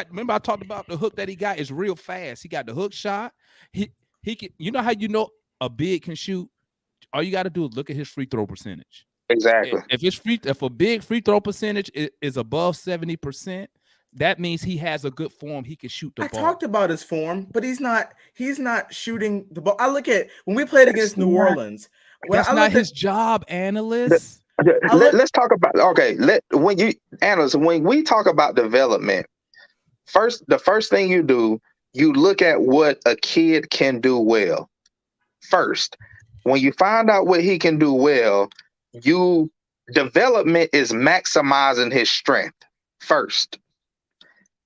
Remember I talked about the hook that he got is real fast. He got the hook shot. He can. You know how you know a big can shoot? All you got to do is look at his free throw percentage. Exactly. If a big free throw percentage is above 70%, that means he has a good form. He can shoot the ball. I talked about his form, but he's not shooting the ball. I look at when we played against New Orleans. That's not his job, analyst. Let's talk about when we talk about development. The first thing you do, you look at what a kid can do well. First, when you find out what he can do well, development is maximizing his strength first.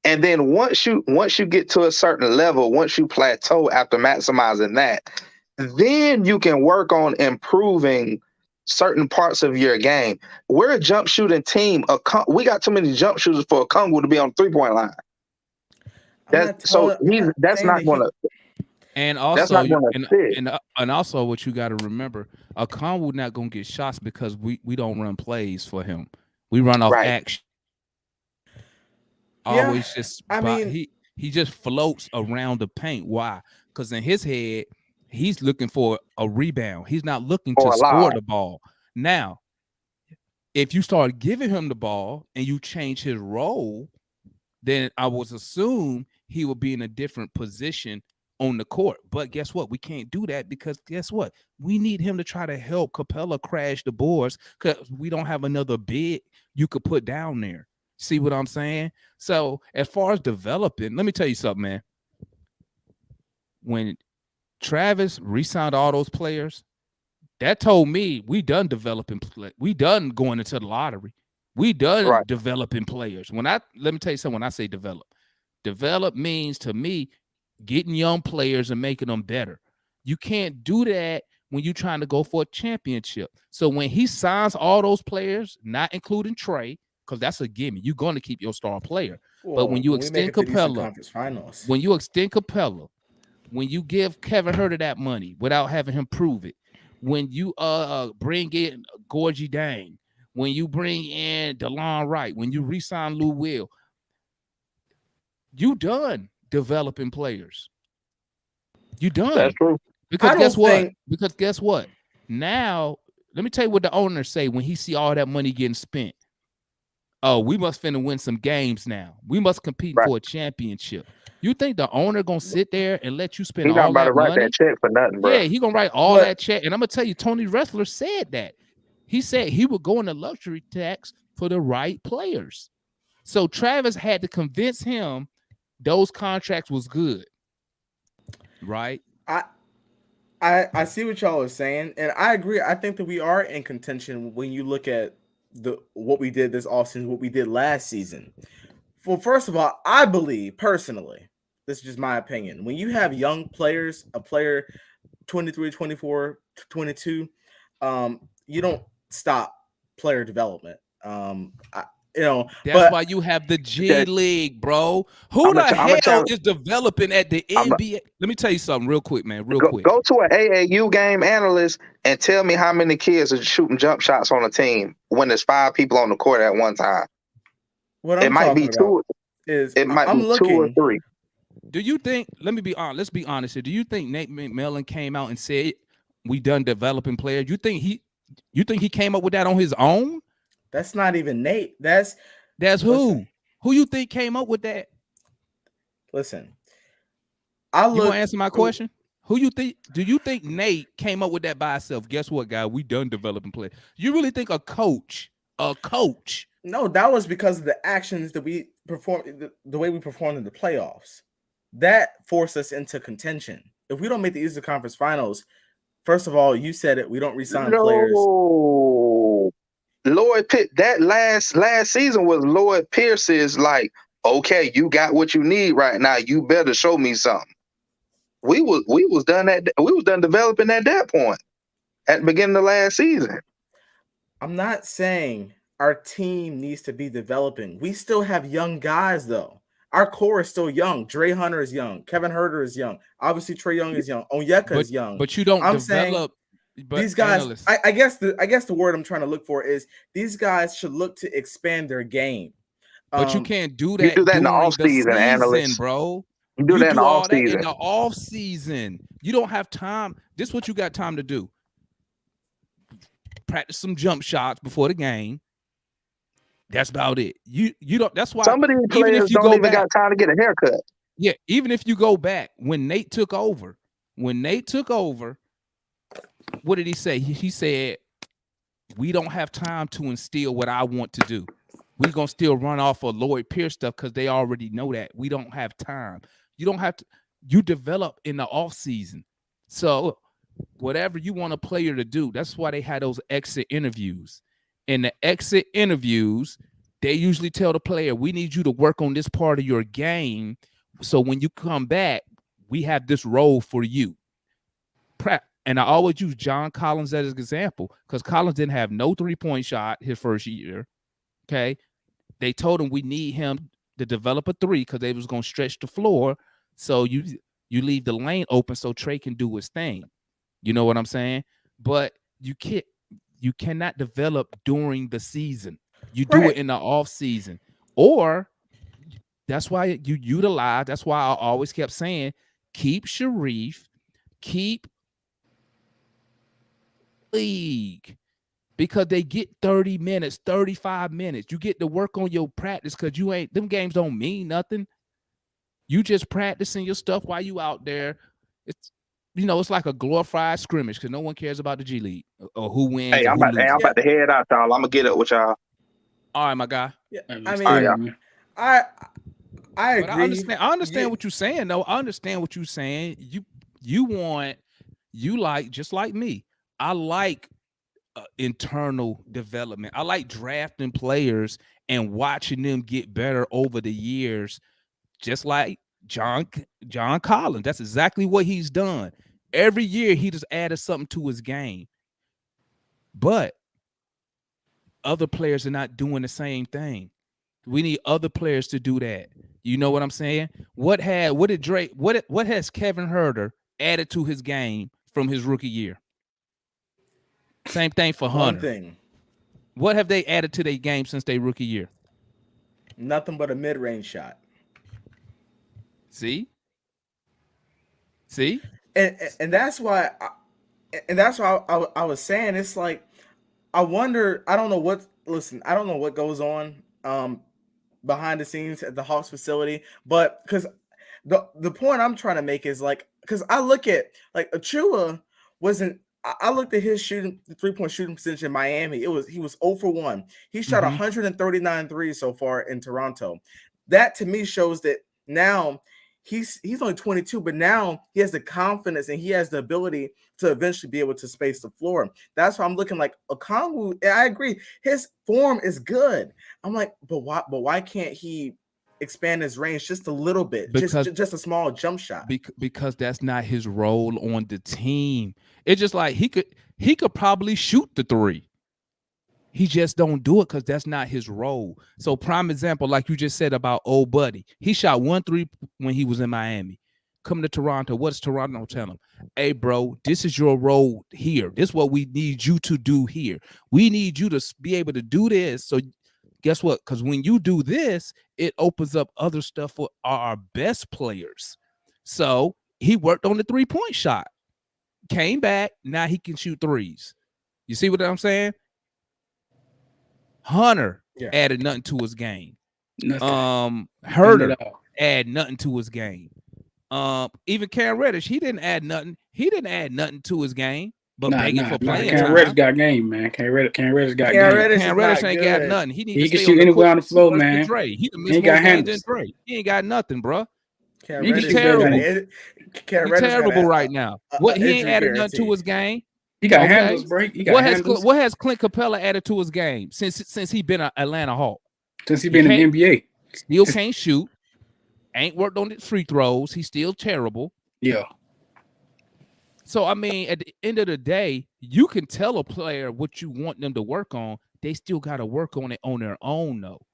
And then once you get to a certain level, once you plateau after maximizing that, then you can work on improving certain parts of your game. We're a jump shooting team. We got too many jump shooters for a Kongu to be on the 3-point line. That's not going to. And also, and also, what you got to remember, a Kongu not going to get shots because we don't run plays for him. We run off action. Always he just floats around the paint. Why? Because in his head, he's looking for a rebound. He's not looking to score the ball. Now, if you start giving him the ball and you change his role, then I would assume he will be in a different position on the court. But guess what? We can't do that because guess what? We need him to try to help Capella crash the boards because we don't have another big you could put down there. See what I'm saying? So as far as developing, let me tell you something, man. When Travis re-signed all those players, that told me we done developing. We done going into the lottery. We done developing players. Let me tell you something. When I say develop means to me getting young players and making them better. You can't do that when you're trying to go for a championship. So when he signs all those players, not including Trey, because that's a gimme, you're going to keep your star player. But when you extend Capella, when you give Kevin Huerter that money without having him prove it, when you bring in Gorgie Dang, when you bring in DeLon Wright, when you re-sign Lou Will, you done developing players. You done. That's true. Because guess what? Now, let me tell you what the owners say when he see all that money getting spent. oh, we must finna win some games now. We must compete Right. for a championship. You think the owner gonna sit there and let you spend He's not all about to that write money? that check for nothing, bro. Yeah, he gonna write all But- that check. And I'm gonna tell you, Tony Wrestler said that. He said he would go into luxury tax for the right players. So Travis had to convince him those contracts was good. Right? I see what y'all are saying, and I agree. I think that we are in contention when you look at what we did this offseason, what we did last season. Well, first of all, I believe personally, this is just my opinion. When you have young players, a player 23, 24, 22, you don't stop player development. That's why you have the G League, bro. Who the hell is developing at the NBA? Let me tell you something real quick, man. Real quick. Go to an AAU game analyst and tell me how many kids are shooting jump shots on a team when there's 5 people on the court at one time. What I'm talking about is it might I'm be looking, 2 or 3. Do you think? Let me be honest. Let's be honest here. Do you think Nate McMillan came out and said we done developing players? You think he came up with that on his own? That's not even Nate. That's who? Listen, who you think came up with that? Listen, you want to answer my question? Who you think? Do you think Nate came up with that by himself? Guess what, guy? We done developing players. You really think a coach? No, that was because of the actions that we performed, the way we performed in the playoffs. That forced us into contention. If we don't make the Eastern Conference Finals, first of all, you said it. We don't resign players. Lloyd Pierce, that last season was Lloyd Pierce's like, okay, you got what you need right now. You better show me something. We was done developing at that point at the beginning of last season. I'm not saying our team needs to be developing. We still have young guys though. Our core is still young. Dre Hunter is young. Kevin Huerter is young. Obviously, Trey Young is young. Onyeka is young. But you don't develop. Saying, these guys, I guess the word I'm trying to look for is these guys should look to expand their game. But you can't do that. You do that in the off season, analyst, bro. You do that in the off season. In the off season, you don't have time. This is what you got time to do. Practice some jump shots before the game. That's about it. You don't. That's why some of these players don't even got time to get a haircut. Yeah, even if you go back when Nate took over, what did he say? He said, we don't have time to instill what I want to do. We're going to still run off of Lloyd Pierce stuff because they already know that. We don't have time. You don't have to. You develop in the off season. So whatever you want a player to do, that's why they had those exit interviews. In the exit interviews, they usually tell the player, we need you to work on this part of your game. So when you come back, we have this role for you. And I always use John Collins as an example because Collins didn't have no 3-point shot his first year. Okay. They told him we need him to develop a 3 because they was going to stretch the floor. So you leave the lane open so Trey can do his thing. You know what I'm saying? But you cannot develop during the season. You do it in the off season. Or that's why you utilize, that's why I always kept saying, keep Sharif, keep league. Because they get 30 minutes, 35 minutes. You get to work on your practice because them games don't mean nothing. You just practicing your stuff while you out there. It's like a glorified scrimmage because no one cares about the G League or who wins. Hey, I'm about to head out, y'all. I'm gonna get up with y'all. All right, my guy. Yeah, I agree. But I understand what you're saying, though. I understand what you're saying. You like just like me. I like internal development. I like drafting players and watching them get better over the years, just like John Collins. That's exactly what he's done. Every year he just added something to his game. But other players are not doing the same thing. We need other players to do that. You know what I'm saying? What has Kevin Huerter added to his game from his rookie year? Same thing for Hunter. One thing. What have they added to their game since their rookie year? Nothing but a mid-range shot. See? And that's why I was saying it's like I wonder. I don't know what goes on behind the scenes at the Hawks facility, but because the point I'm trying to make is like, because I look at like Achua wasn't. I looked at his shooting, the 3-point shooting percentage in Miami. He was 0 for 1. He shot 139 threes so far in Toronto. That to me shows that now he's only 22, but now he has the confidence and he has the ability to eventually be able to space the floor. That's why I'm looking like Okongwu. I agree, his form is good. I'm like, but why can't he expand his range just a little bit, just a small jump shot? Because that's not his role on the team. It's just like he could probably shoot the three. He just don't do it because that's not his role. So prime example, like you just said about old buddy, he shot 1 3 when he was in Miami. Coming to Toronto, what's Toronto tell him? Hey, bro, this is your role here. This is what we need you to do here. We need you to be able to do this. So guess what? Because when you do this, it opens up other stuff for our best players. So he worked on the 3-point shot, came back. Now he can shoot threes. You see what I'm saying? Hunter added nothing to his game. Herter add nothing to his game. Even Cam Reddish, he didn't add nothing. He didn't add nothing to his game. But begging for playing Cam time. Reddish got game, man. Cam Reddish got game. Cam Reddish ain't got nothing. He can shoot anywhere on the floor, man. He ain't got handles. He ain't got nothing, bro. He's terrible. He's terrible right now. What he ain't added nothing to his game. He got handles, bro. What has Clint Capella added to his game since he been an Atlanta Hawk? Since he been in the NBA. Still can't shoot. Ain't worked on the free throws. He's still terrible. Yeah. So, I mean, at the end of the day, you can tell a player what you want them to work on. They still got to work on it on their own, though.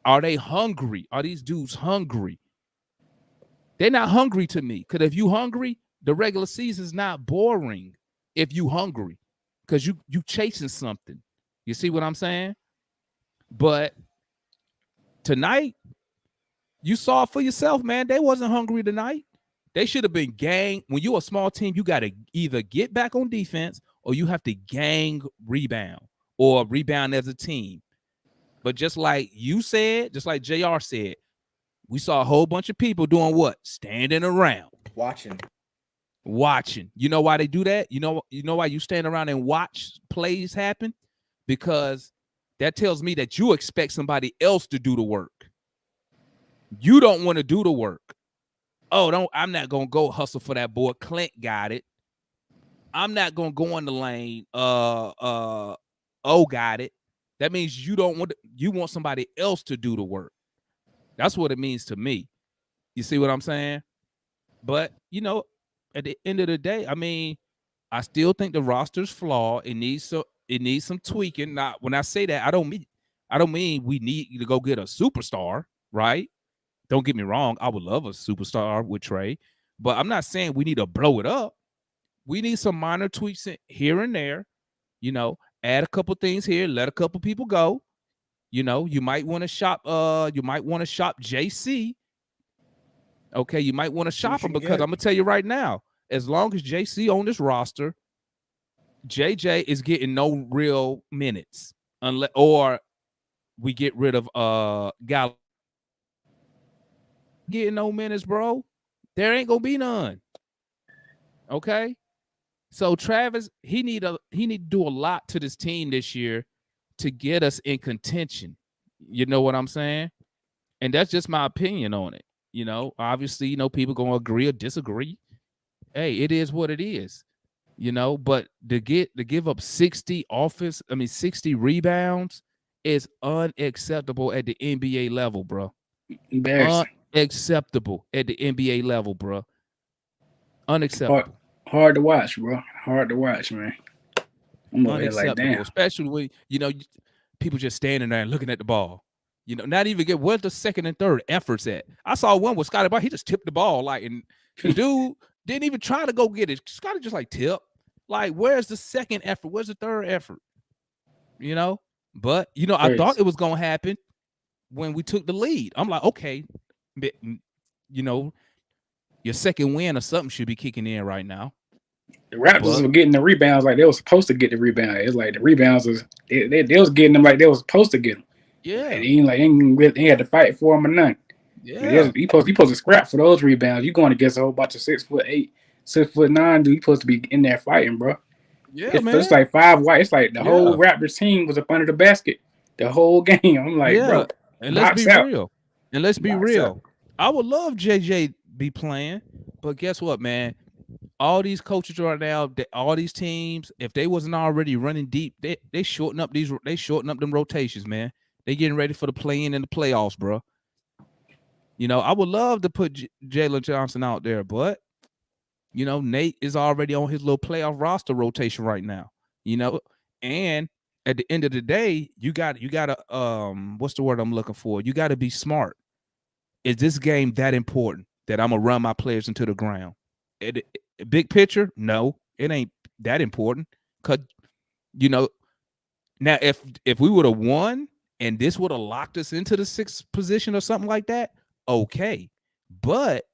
Are they hungry? Are these dudes hungry? They're not hungry to me. Because if you hungry, the regular season's not boring if you hungry. Because you chasing something. You see what I'm saying? But tonight, you saw it for yourself, man. They wasn't hungry tonight. They should have been gang. When you're a small team, you got to either get back on defense or you have to gang rebound or rebound as a team. But just like you said, just like JR said, we saw a whole bunch of people doing what? Standing around. Watching. You know why they do that? You know why you stand around and watch plays happen? Because that tells me that you expect somebody else to do the work. You don't want to do the work. Oh, I'm not gonna go hustle for that boy. Clint got it. I'm not gonna go in the lane. Got it. That means you want somebody else to do the work. That's what it means to me. You see what I'm saying? But at the end of the day, I mean, I still think the roster's flawed. It needs some tweaking. Now, when I say that, I don't mean we need to go get a superstar, right? Don't get me wrong. I would love a superstar with Trey, but I'm not saying we need to blow it up. We need some minor tweaks here and there. Add a couple things here, let a couple people go. You might want to shop. You might want to shop JC. Okay, you might want to shop him because I'm gonna tell you right now. As long as JC on this roster, JJ is getting no real minutes unless or we get rid of Gallagher. Getting no minutes, bro. There ain't gonna be none. Okay, so Travis, he need to do a lot to this team this year to get us in contention. You know what I'm saying? And that's just my opinion on it. Obviously, people gonna agree or disagree. Hey, it is what it is. But to give up 60 rebounds is unacceptable at the NBA level, bro. Embarrassing. Unacceptable at the NBA level, bro. Unacceptable. Hard to watch, bro. Hard to watch, man. I'm over here like, damn. Especially when people just standing there and looking at the ball. Not even get where's the second and third efforts at. I saw one with Scotty Barnes. He just tipped the ball and the dude didn't even try to go get it. Scotty just tip. Where's the second effort? Where's the third effort? But I thought it was gonna happen when we took the lead. I'm like, okay, but, your second win or something should be kicking in right now. The Raptors were getting the rebounds like they were supposed to get the rebound. It's like the rebounds they was getting them like they was supposed to get them. Yeah, He had to fight for him or nothing. yeah, He supposed to scrap for those rebounds. You going against a whole bunch of 6'8", 6'9" dude. You supposed to be in there fighting, bro. yeah, It's man. like 5 white. It's like the whole Yeah, Raptors team was up under the basket the whole game. I'm like, yeah. bro, And let's be box out, real. And let's be box out. real. I would love JJ be playing, but guess what, man? All these coaches right now, all these teams, if they wasn't already running deep, they shorten up them rotations, man. They getting ready for the play-in and the playoffs, bro. I would love to put Jalen Johnson out there, but Nate is already on his little playoff roster rotation right now. You know, and at the end of the day, you gotta what's the word I'm looking for? You gotta be smart. Is this game that important that I'm gonna run my players into the ground? Big picture, no, it ain't that important. Cause you know now if we would have won and this would have locked us into the sixth position or something like that, okay. But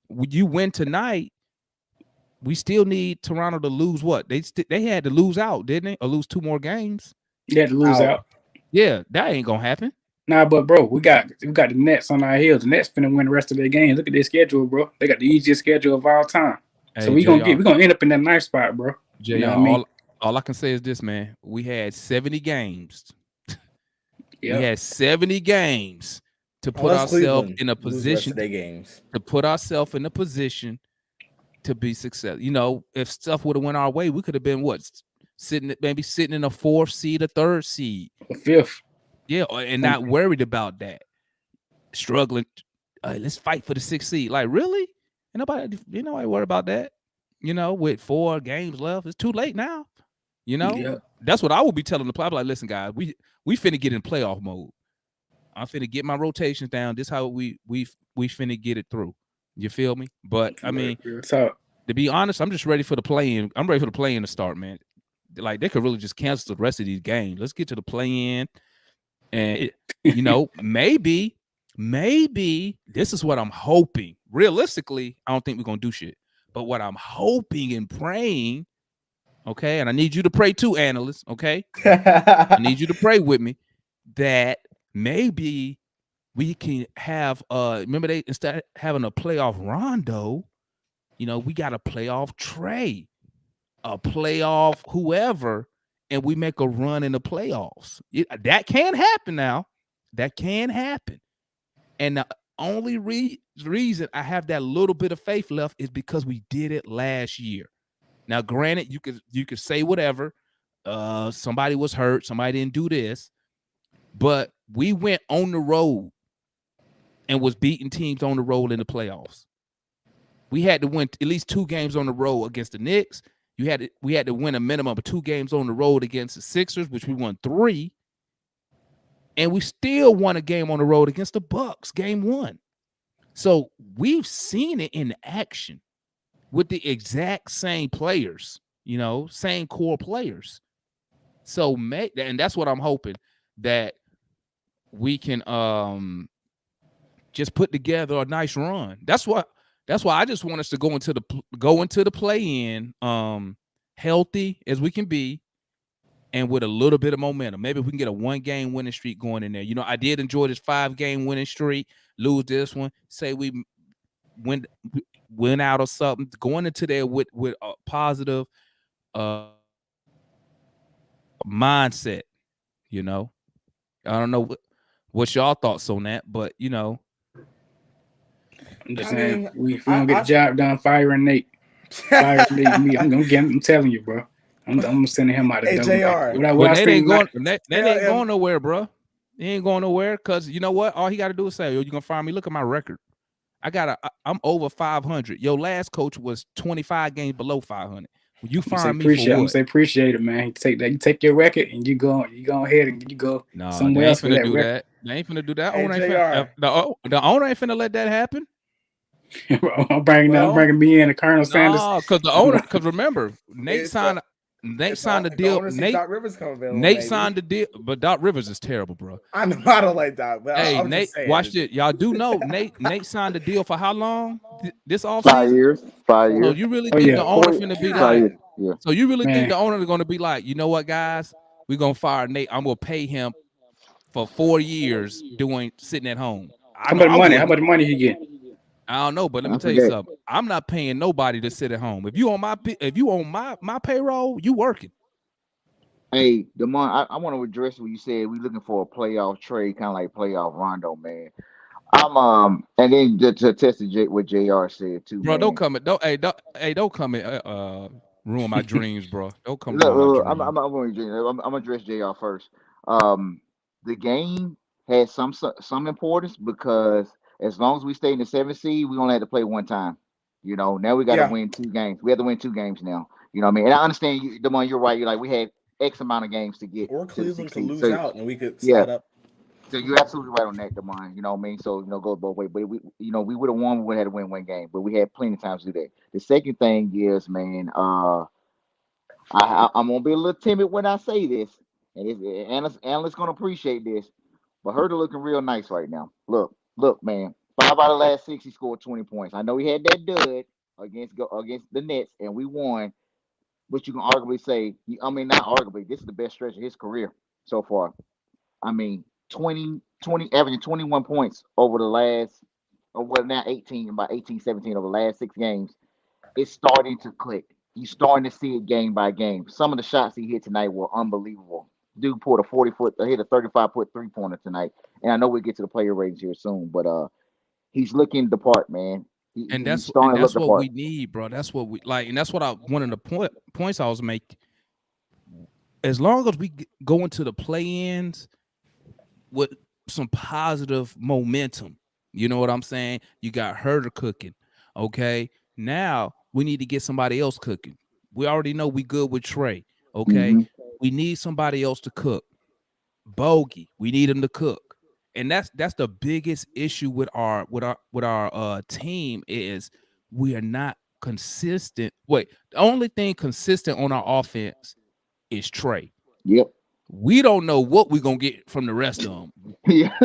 when you win tonight, we still need Toronto to lose what? They had to lose out, didn't they? Or lose 2 more games. You had to lose Out. out. Yeah, that ain't gonna happen. Nah, but bro, we got the Nets on our heels. The Nets finna win the rest of their games. Look at their schedule, bro. They got the easiest schedule of all time. So Hey, we JR, gonna end up in that nice spot, bro. JR, You know what I mean? all I can say is this, man. We had 70 games. We Yeah. had 70 games to put Unless ourselves Cleveland in a lose the rest position of their games. to put ourselves in a position to be successful. If stuff would have went our way, we could have been sitting in a 4th seed, a 3rd seed. The fifth. Yeah, and not worried about that. Struggling. Let's fight for the 6th seed. Like, really? Ain't nobody worried about that. With 4 games left, it's too late now. Yeah. That's what I would be telling the player. Like, listen, guys, we finna get in playoff mode. I'm finna get my rotations down. This how we finna get it through. You feel me? But I mean, Real talk. to be honest, I'm just ready for the play-in. I'm ready for the play-in to start, man. Like, they could really just cancel the rest of these games. Let's get to the play-in, and maybe this is what I'm hoping. Realistically, I don't think we're gonna do shit. But what I'm hoping and praying, okay, and I need you to pray too, analysts, okay? I need you to pray with me that maybe we can have remember they instead of having a playoff Rondo, we got a playoff Trey, a playoff whoever, and we make a run in the playoffs. That can happen now. That can happen. And the only reason I have that little bit of faith left is because we did it last year. Now, granted, you could say whatever. Somebody was hurt, somebody didn't do this, but we went on the road and was beating teams on the road in the playoffs. We had to win at least 2 games on the road against the Knicks. We had to win a minimum of 2 games on the road against the Sixers, which we won 3. And we still won a game on the road against the Bucks, game 1. So we've seen it in action with the exact same players, same core players. So and that's what I'm hoping, that we can just put together a nice run. That's why I just want us to go into the play-in healthy as we can be, and with a little bit of momentum. Maybe if we can get a 1-game winning streak going in there. I did enjoy this 5-game winning streak. Lose this one, say we win out or something, going into there with a positive mindset. I don't know what's y'all thoughts on that, but I'm just saying, we don't get the job done. Firing Nate. Firing Nate. Me. I'm telling you, bro. I'm sending him out of Hey, JR. Nate ain't going nowhere, bro. He ain't going nowhere, because you know what? All he got to do is say, "Yo, you gonna fire me? Look at my record. I'm over 500. Your last coach was 25 games below 500. You fire me for what? I'm gonna say appreciate it, man. You take that. You take your record and you go ahead and you go somewhere else for that record. They ain't finna do that. Hey, The owner ain't finna let that happen. I'm bringing me in, Colonel Sanders. No, because remember, Nate signed the deal. Doc Rivers come available. Nate signed the deal, but Doc Rivers is terrible, bro. I know I don't like Doc, but hey, I'm Nate, just saying. watch it. Y'all do know Nate signed the deal for how long? This offseason? 5 years. 5 years. So you really think the owner finna be 5 like? years. Yeah. So you really think the owner is gonna be like, you know what, guys, we're gonna fire Nate. I'm gonna pay him for 4 years doing sitting at home. I How know much I money? How wouldn't. much money he get? I don't know, but let me I tell you forget. something. I'm not paying nobody to sit at home. If you on my payroll, you working. Hey, Demond, I want to address what you said. We looking for a playoff trade, kind of like playoff Rondo, man. And then to test what Jr. said too, Bro, don't man. come and don't come and ruin my dreams, bro. Don't come Look, ruin my look, dreams. I'm gonna address Jr. first. Um, the game has some importance because as long as we stay in the 7th seed, we only have to play one time. You know, now we got to Yeah, win 2 games. We have to win 2 games now. You know what I mean? And I understand you, the one you're right. You're like we had X amount of games to get or to the Cleveland sixth could seed. lose So out and we could yeah, slide up. so you're absolutely right on that, Demond. You know what I mean? So goes both ways. But we would have won. We would have had to win one game, but we had plenty of times to do that. The second thing is, man, I'm gonna be a little timid when I say this, and analysts gonna appreciate this. But Herter looking real nice right now. Look, man. 5 out of the last 6, he scored 20 points. I know he had that dud against the Nets, and we won. But you can arguably say, I mean, not arguably, this is the best stretch of his career so far. I mean, 20, averaging 21 points over the last, or well, now 18, about 18, 17 over the last 6 games. It's starting to click. You're starting to see it game by game. Some of the shots he hit tonight were unbelievable. Dude pulled a 40-foot, hit a 35-foot 3-pointer tonight. And I know we'll get to the player ratings here soon, but he's looking the part, man. And He's that's starting to look the what part. we need, bro. That's what we like, and that's what I one of the points I was making. As long as we go into the play-ins with some positive momentum, you know what I'm saying? You got Herder cooking, okay? Now we need to get somebody else cooking. We already know we good with Trey, okay? Mm-hmm. We need somebody else to cook. Bogey, we need him to cook. And that's the biggest issue with our team is we are not consistent. Wait, the only thing consistent on our offense is Trey. Yep. We don't know what we're gonna get from the rest of them. Yeah.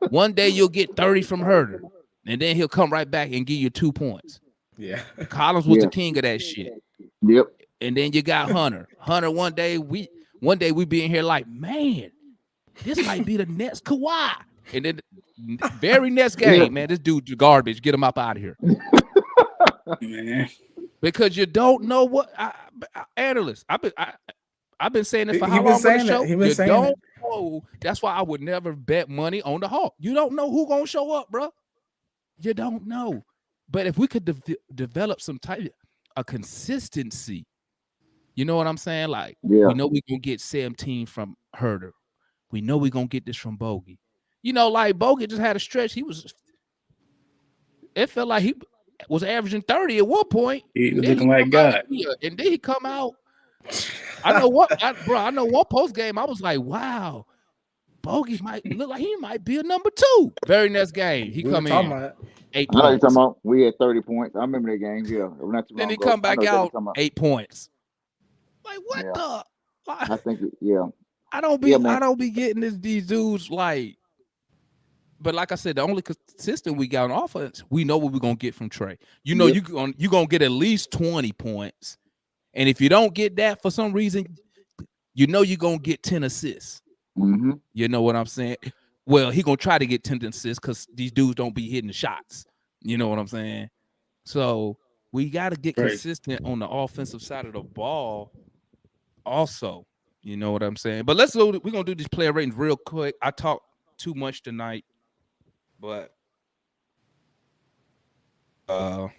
One day you'll get 30 from Herder, and then he'll come right back and give you 2 points. Yeah. Collins was Yeah. the king of that shit. Yep. And then you got Hunter. Hunter, one day we be in here like, man, this might be the next Kawhi. And then very next Yeah. game, man, this dude's garbage. Get him up out of here. Man, Because you don't know what analysts. I've been saying this for He how been long on the saying that. show? He been You saying don't it. know. That's why I would never bet money on the Hawk. You don't know who gonna show up, bro. You don't know. But if we could develop some type of consistency, you know what I'm saying? Like Yeah. we know we're gonna get 17 from Herder. We know we're gonna get this from Bogey. You know, like Bogey just had a stretch. It felt like he was averaging 30 at one point. he And was then looking like God. he come out. I know one post game. I was like, wow, Bogey might look like he might be a number 2. Very next game, he We were come talking in about it. 8 I know you're talking points. about. We had 30 points. I remember that game. Yeah, not too Then long he ago. come I know back exactly what you're out talking about. 8 points. Like what Yeah, the? I think. Yeah, I don't yeah, man. be getting these dudes like. But like I said, the only consistent we got on offense, we know what we're gonna get from Trey. You know, Yep. you gonna get at least 20 points, and if you don't get that for some reason, you know you're gonna get 10 assists. Mm-hmm. You know what I'm saying? Well, he gonna try to get 10 assists because these dudes don't be hitting the shots. You know what I'm saying? So we got to get Right. consistent on the offensive side of the ball. Also, you know what I'm saying? But we're gonna do these player ratings real quick. I talked too much tonight, but I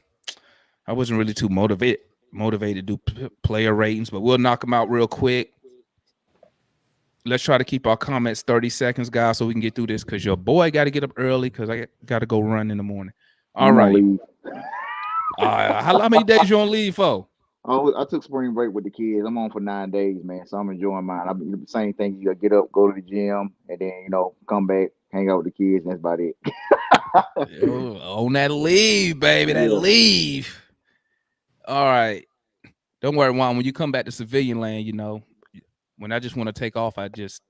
wasn't really too motivated to do player ratings, but we'll knock them out real quick. Let's try to keep our comments 30 seconds, guys, so we can get through this because your boy got to get up early because I got to go run in the morning. All I'm gonna righty. leave. How many days you on leave for? Oh, I took spring break with the kids. I'm on for 9 days, man. So I'm enjoying mine. I'm the same thing. You gotta get up, go to the gym, and then come back, hang out with the kids. And that's about it. On that leave, baby, that Yeah. leave. All right. Don't worry, Juan. When you come back to civilian land, when I just want to take off, I just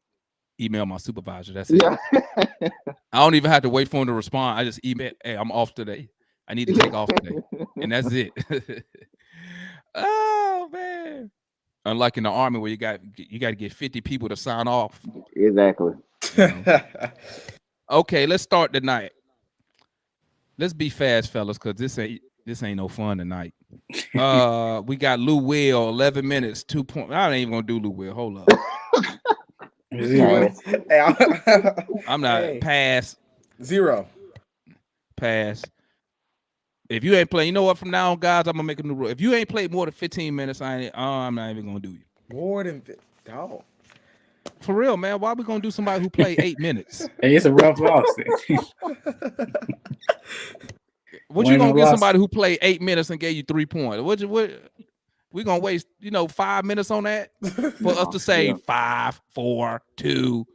email my supervisor. That's it. Yeah. I don't even have to wait for him to respond. I just email, hey, I'm off today. I need to take off today. And that's it. Oh, man. Unlike in the Army where you got to get 50 people to sign off. Exactly. You know? Okay, let's start the night. Let's be fast, fellas, because this ain't no fun tonight. We got Lou Will, 11 minutes, 2 points. I ain't even gonna do Lou Will. Hold up. Zero. I'm not Hey. pass. 0. Pass. If you ain't playing, you know what? From now on, guys, I'm gonna make a new rule. If you ain't played more than 15 minutes, I'm not even gonna do you. More than dog. For real, man. Why we gonna do somebody who played 8 minutes? Hey, it's a rough loss. What you gonna get somebody who played 8 minutes and gave you 3 points? What we gonna waste 5 minutes on that for us to say 5, 4, 2.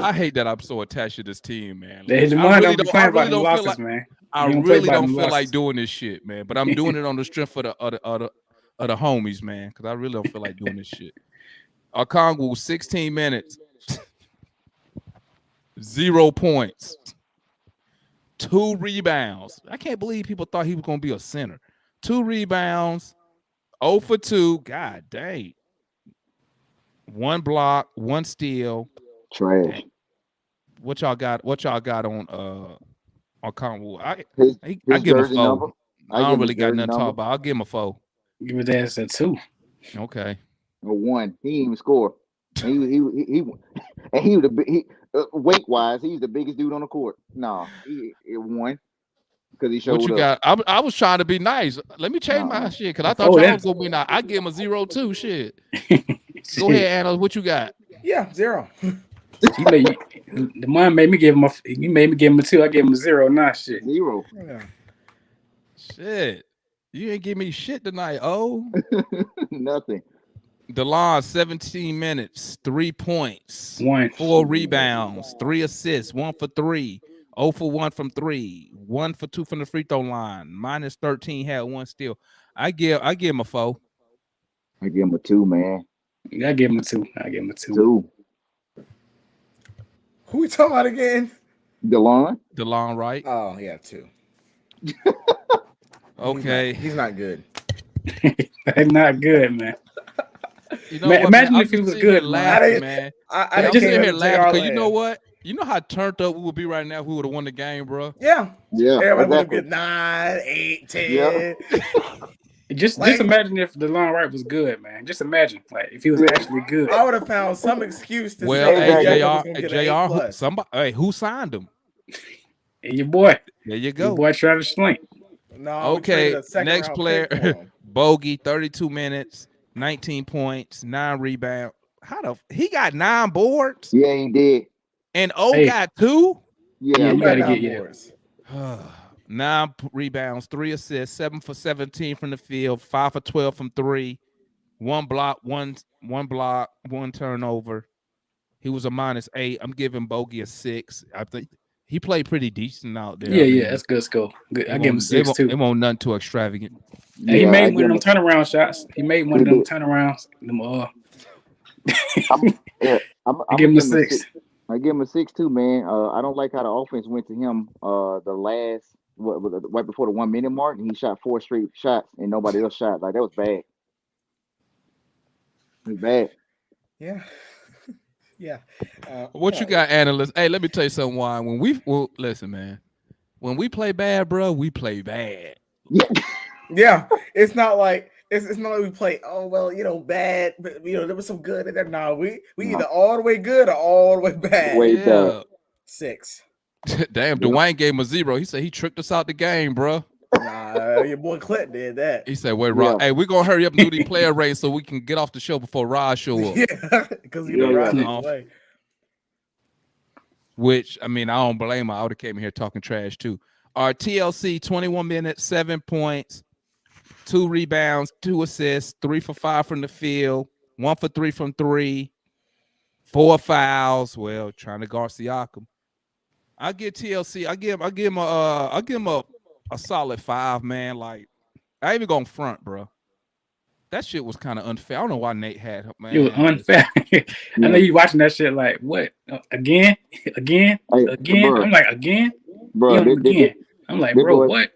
I hate that I'm so attached to this team, man. Like, I really don't feel like doing this shit, man. But I'm doing it on the strength of the homies, man. Because I really don't feel like doing this shit. Okongwu, 16 minutes, 0 points, 2 rebounds. I can't believe people thought he was gonna be a center. 2 rebounds, 0 for 2. God dang. 1 block, 1 steal. Trash. Dang. What y'all got on Conwood? I give him a 4. I don't really got nothing to talk about. I'll give him a 4. Give his ass a 2. Okay. A 1. He didn't even score. And he was weight wise, he's the biggest dude on the court. No, he 1 because he showed what you up. got? I was trying to be nice. Let me change my shit because I thought y'all was gonna be nice. I give him a 0 too. Shit. Go ahead, Anna. What you got? Yeah, 0. The man made me give him you made me give him a 2. I gave him a 0. Nah, shit. 0. Yeah. Shit. You ain't give me shit tonight. Oh. Nothing. DeLon, 17 minutes, 3 points, 1, 4 rebounds, 3 assists, 1 for 3, 0 for 1 from 3, 1 for 2 from the free throw line, minus 13, had 1 steal. I give him a 4. I give him a 2, man. I give him a 2. 2. Who we talking about again? DeLon, right? Oh yeah, 2. Okay. He's not good. That's not good, man. You know what, imagine man? if he was good, man. I just sit here laughing because you know what? You know how turned up we would be right now if we would have won the game, bro. Yeah. Everybody would have exactly. been 9, 8, 10. Yeah. Just imagine if DeLon Wright was good, man. Just imagine, like if he was actually good. I would have found some excuse to say, JR, who signed him? And your boy. There you go. Your boy Travis Slink. No, okay, next player, Bogey, 32 minutes, 19 points, 9 rebounds. He got 9 boards? Yeah, he did. And got 2? Yeah, you gotta get boards. 9 rebounds, 3 assists, 7 for 17 from the field, 5 for 12 from 3, 1 block, 1 turnover. He was a -8. I'm giving Bogey a 6. I think he played pretty decent out there. Yeah, that's good score. Good. I give him 6 too. It won't nothing too extravagant. Yeah, he made one of them turnaround shots. He made one of them turnarounds. I give him a 6. I give him a 6 too, man. I don't like how the offense went to him. The last right before the 1 minute mark, and he shot 4 straight shots, and nobody else shot. Like that was bad. It was bad. Yeah. Yeah. What you got, analyst? Hey, let me tell you something. Why listen, man. When we play bad, bro, we play bad. Yeah. It's not like it's not like we play. Oh well, bad, but there was some good in there. No, we either all the way good or all the way bad. Bad. 6. Damn, Dwayne gave him a 0. He said he tricked us out the game, bro. Nah, your boy Clint did that. He said, "Wait, Rod, hey, we're gonna hurry up and do the player race so we can get off the show before Rod show up." Yeah, because Rod didn't play. Which I don't blame him. I would have came here talking trash too. Our TLC, 21 minutes, 7 points, 2 rebounds, 2 assists, 3 for 5 from the field, 1 for 3 from 3, 4 fouls. Well, trying to guard Siakam. I give TLC. I give him a solid 5, man. Like I ain't even gonna front, bro. That shit was kind of unfair. I don't know why Nate had him, man. It was unfair. I know you watching that shit like, what? Again? Hey, bro. I'm like, again? Bro, again. I'm like, bro, what?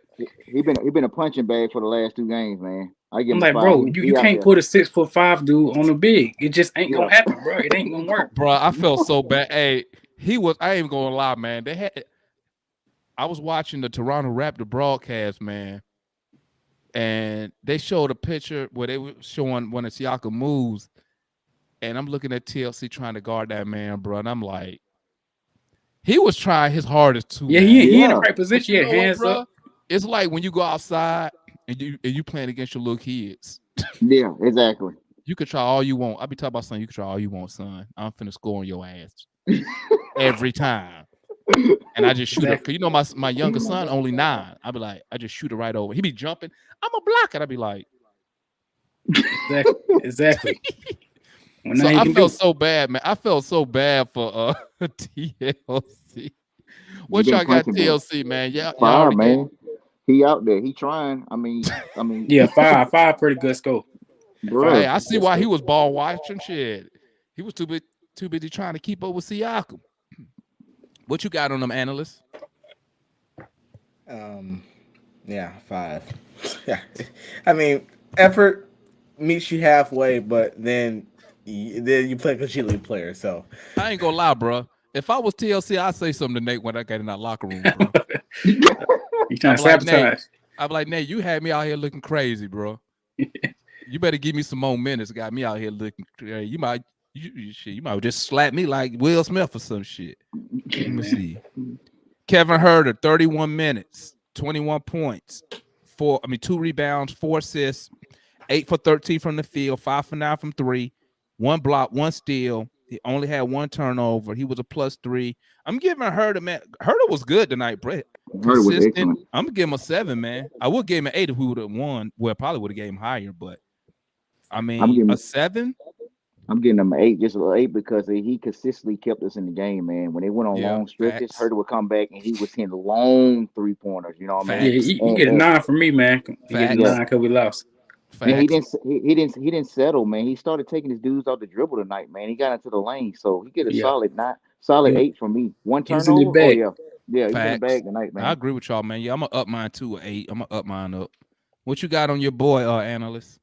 He been a punching bag for the last 2 games, man. I give I'm him like, 5. bro, He, you he out can't there. put a 6'5" dude on a big. It just ain't Yeah. gonna happen, bro. It ain't gonna work. Bro, I felt so bad. Hey, I ain't even gonna lie, man. I was watching the Toronto Raptor broadcast, man, and they showed a picture where they were showing when Siakam moves, and I'm looking at TLC trying to guard that man, bro, and I'm like, he was trying his hardest too, Yeah, man. he in the Yeah. right But position. you Yeah, know what, hands bro? up. It's like when you go outside and you playing against your little kids. Yeah, exactly. You can try all you want. I be talking about son, you can try all you want, son. I'm finna score on your ass every time. And I just shoot it. Exactly. Cause you know my younger son, only 9. I be like, I just shoot it right over. He be jumping. I'm a block it. I be like, Exactly. Well, so nothing you I can felt do. so bad, man. I felt so bad for TLC. He What been y'all got punching, man. TLC, man? Y'all 5, already gave. man. He out there. He trying. I mean, Yeah, five, pretty good score. Hey, bruh. I see why he was ball watching shit. He was too busy trying to keep up with Siakam. What you got on them analysts? Yeah, 5. Yeah, I mean, effort meets you halfway, but then you play a G League player. So I ain't gonna lie, bro. If I was TLC, I'd say something to Nate when I got in that locker room, bro. You trying I'm to like, Nate. sabotage? I'm like, Nate, you had me out here looking crazy, bro. You better give me some more minutes. Got me out here looking crazy. You might just slap me like Will Smith or some shit. Yeah, Let me man. see. Kevin Herter, 31 minutes, 21 points, 2 rebounds, 4 assists, 8 for 13 from the field, 5 for 9 from 3, 1 block, 1 steal. He only had 1 turnover. He was a +3. I'm giving Herter, man. Herter was good tonight, Brett. Heard it was Consistent. excellent. I'm gonna give him a 7, man. I would give him an 8 if we would have won. Well, probably would have gave him higher, but I I'm mean, giving a 7. I'm getting him an 8, just an 8 because he consistently kept us in the game, man. When they went on Yeah, long stretches, facts, Herder would come back and he was hitting long 3-pointers. You know what I mean? Yeah, facts, you get a 9 from me, man. You get a Yeah, facts, 9 because we lost. and he facts. didn't he didn't settle, man. He started taking his dudes off the dribble tonight, man. He got into the lane, so he get a Yeah, solid 9, solid he, 8 from me. One he was in the turnover, oh bag. yeah, yeah, he's in the Facts. bag tonight, I man. agree with y'all, man. Yeah, I'm gonna up mine to an 8. I'm gonna up mine up. What you got on your boy, analyst?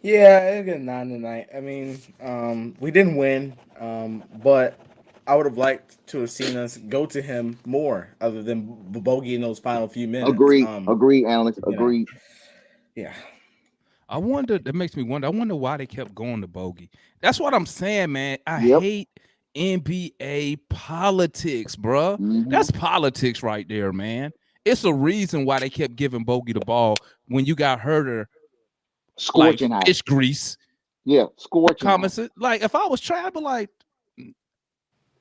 yeah, I get a 9 tonight. I mean, we didn't win, but I would have liked to have seen us go to him more, other than bogey in those final few minutes. Agree, analyst, You know, agree. yeah. I wonder. That makes me wonder. I wonder why they kept going to bogey. That's what I'm saying, man. I Yep. hate NBA politics, bruh. Mm-hmm. That's politics right there, man. It's a reason why they kept giving Bogey the ball when you got Herter like Scorching hot. fish grease. Yeah, scorching hot. Comments like if I was trying, I'd be like,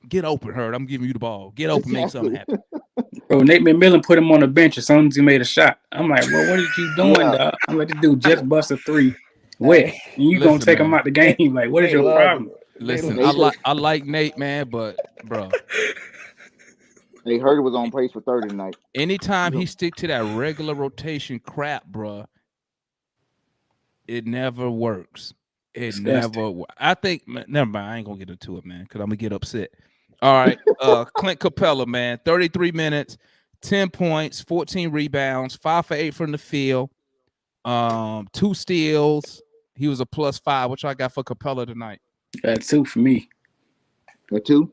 get open, Hurt. I'm giving you the ball. Get open, make something happen. Bro, Nate McMillan put him on the bench as soon as he made a shot. I'm like, bro, what are you doing, Yeah. dog? I'm like, this dude just bust a 3 wet. Hey, And you gonna Listen, take him man. out the game. Like, what is Nate your love problem? Listen, Nate love- I like Nate, man, but bro, They heard it was on pace for 30 tonight. anytime he stick to that regular rotation crap, bro, it never works. It Disgusting. never. I think. Never mind. I ain't gonna get into it, man, because I'm gonna get upset. All right, Clint Capella, man, 33 minutes, 10 points, 14 rebounds, 5 for 8 from the field, 2 steals. He was a +5. What y'all got for Capella tonight? Got 2 for me. A 2?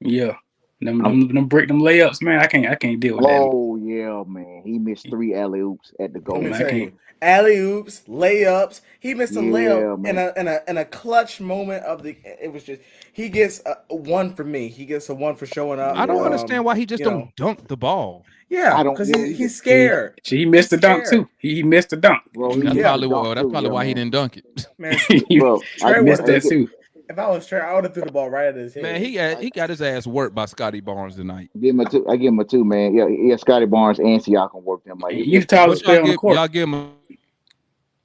Yeah. Them layups, man. I can't deal with that. Oh yeah, man. He missed 3 alley oops at the Let goal. me Man, I tell can't. you, alley oops, layups. He missed a Yeah, layup man. in a clutch moment of the. It was just he gets a 1 for me. He gets a 1 for showing up. I don't understand why he just you don't know, dunk the ball. yeah, I don't because get it either. he's scared. He missed the dunk scared. too. He missed the dunk. Bro, he That's missed Yeah. the dunk that's too. probably Yeah, why he man. didn't dunk it. Man, Bro, Trey would missed that too. if I was Trey, I would have threw the ball right at his head. Man, he got his ass worked by Scotty Barnes tonight. give him a 2. I give him a 2, man. Yeah, Scotty Barnes and Siakam worked him. Like You the it's tallest What y'all player on the give? court. Y'all give him?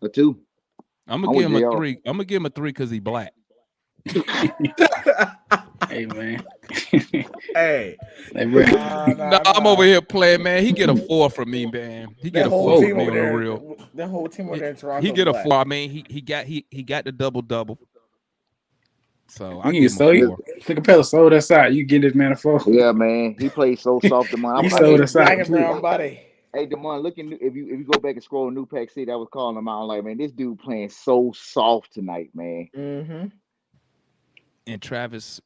a 2. I'm I'm gonna give with him a JR. 3. I'm gonna give him a 3 because he black. Hey man. Hey, Like, bro, No, I'm over here playing, man. He get a 4 from me, man. He get that a whole 4 team from me over on the there. real. That whole team over there in Toronto. He get a black. 4. I mean, he got the double. So I you give him a 4. Capella sold us out. You get this man a 4. Yeah, man. He played so soft. Man. He I sold mean, us out. black and brown body. Hey, Demond, if you go back and scroll New Pack City, I was calling him out. I'm like, man, this dude playing so soft tonight, man. Mm-hmm. And Travis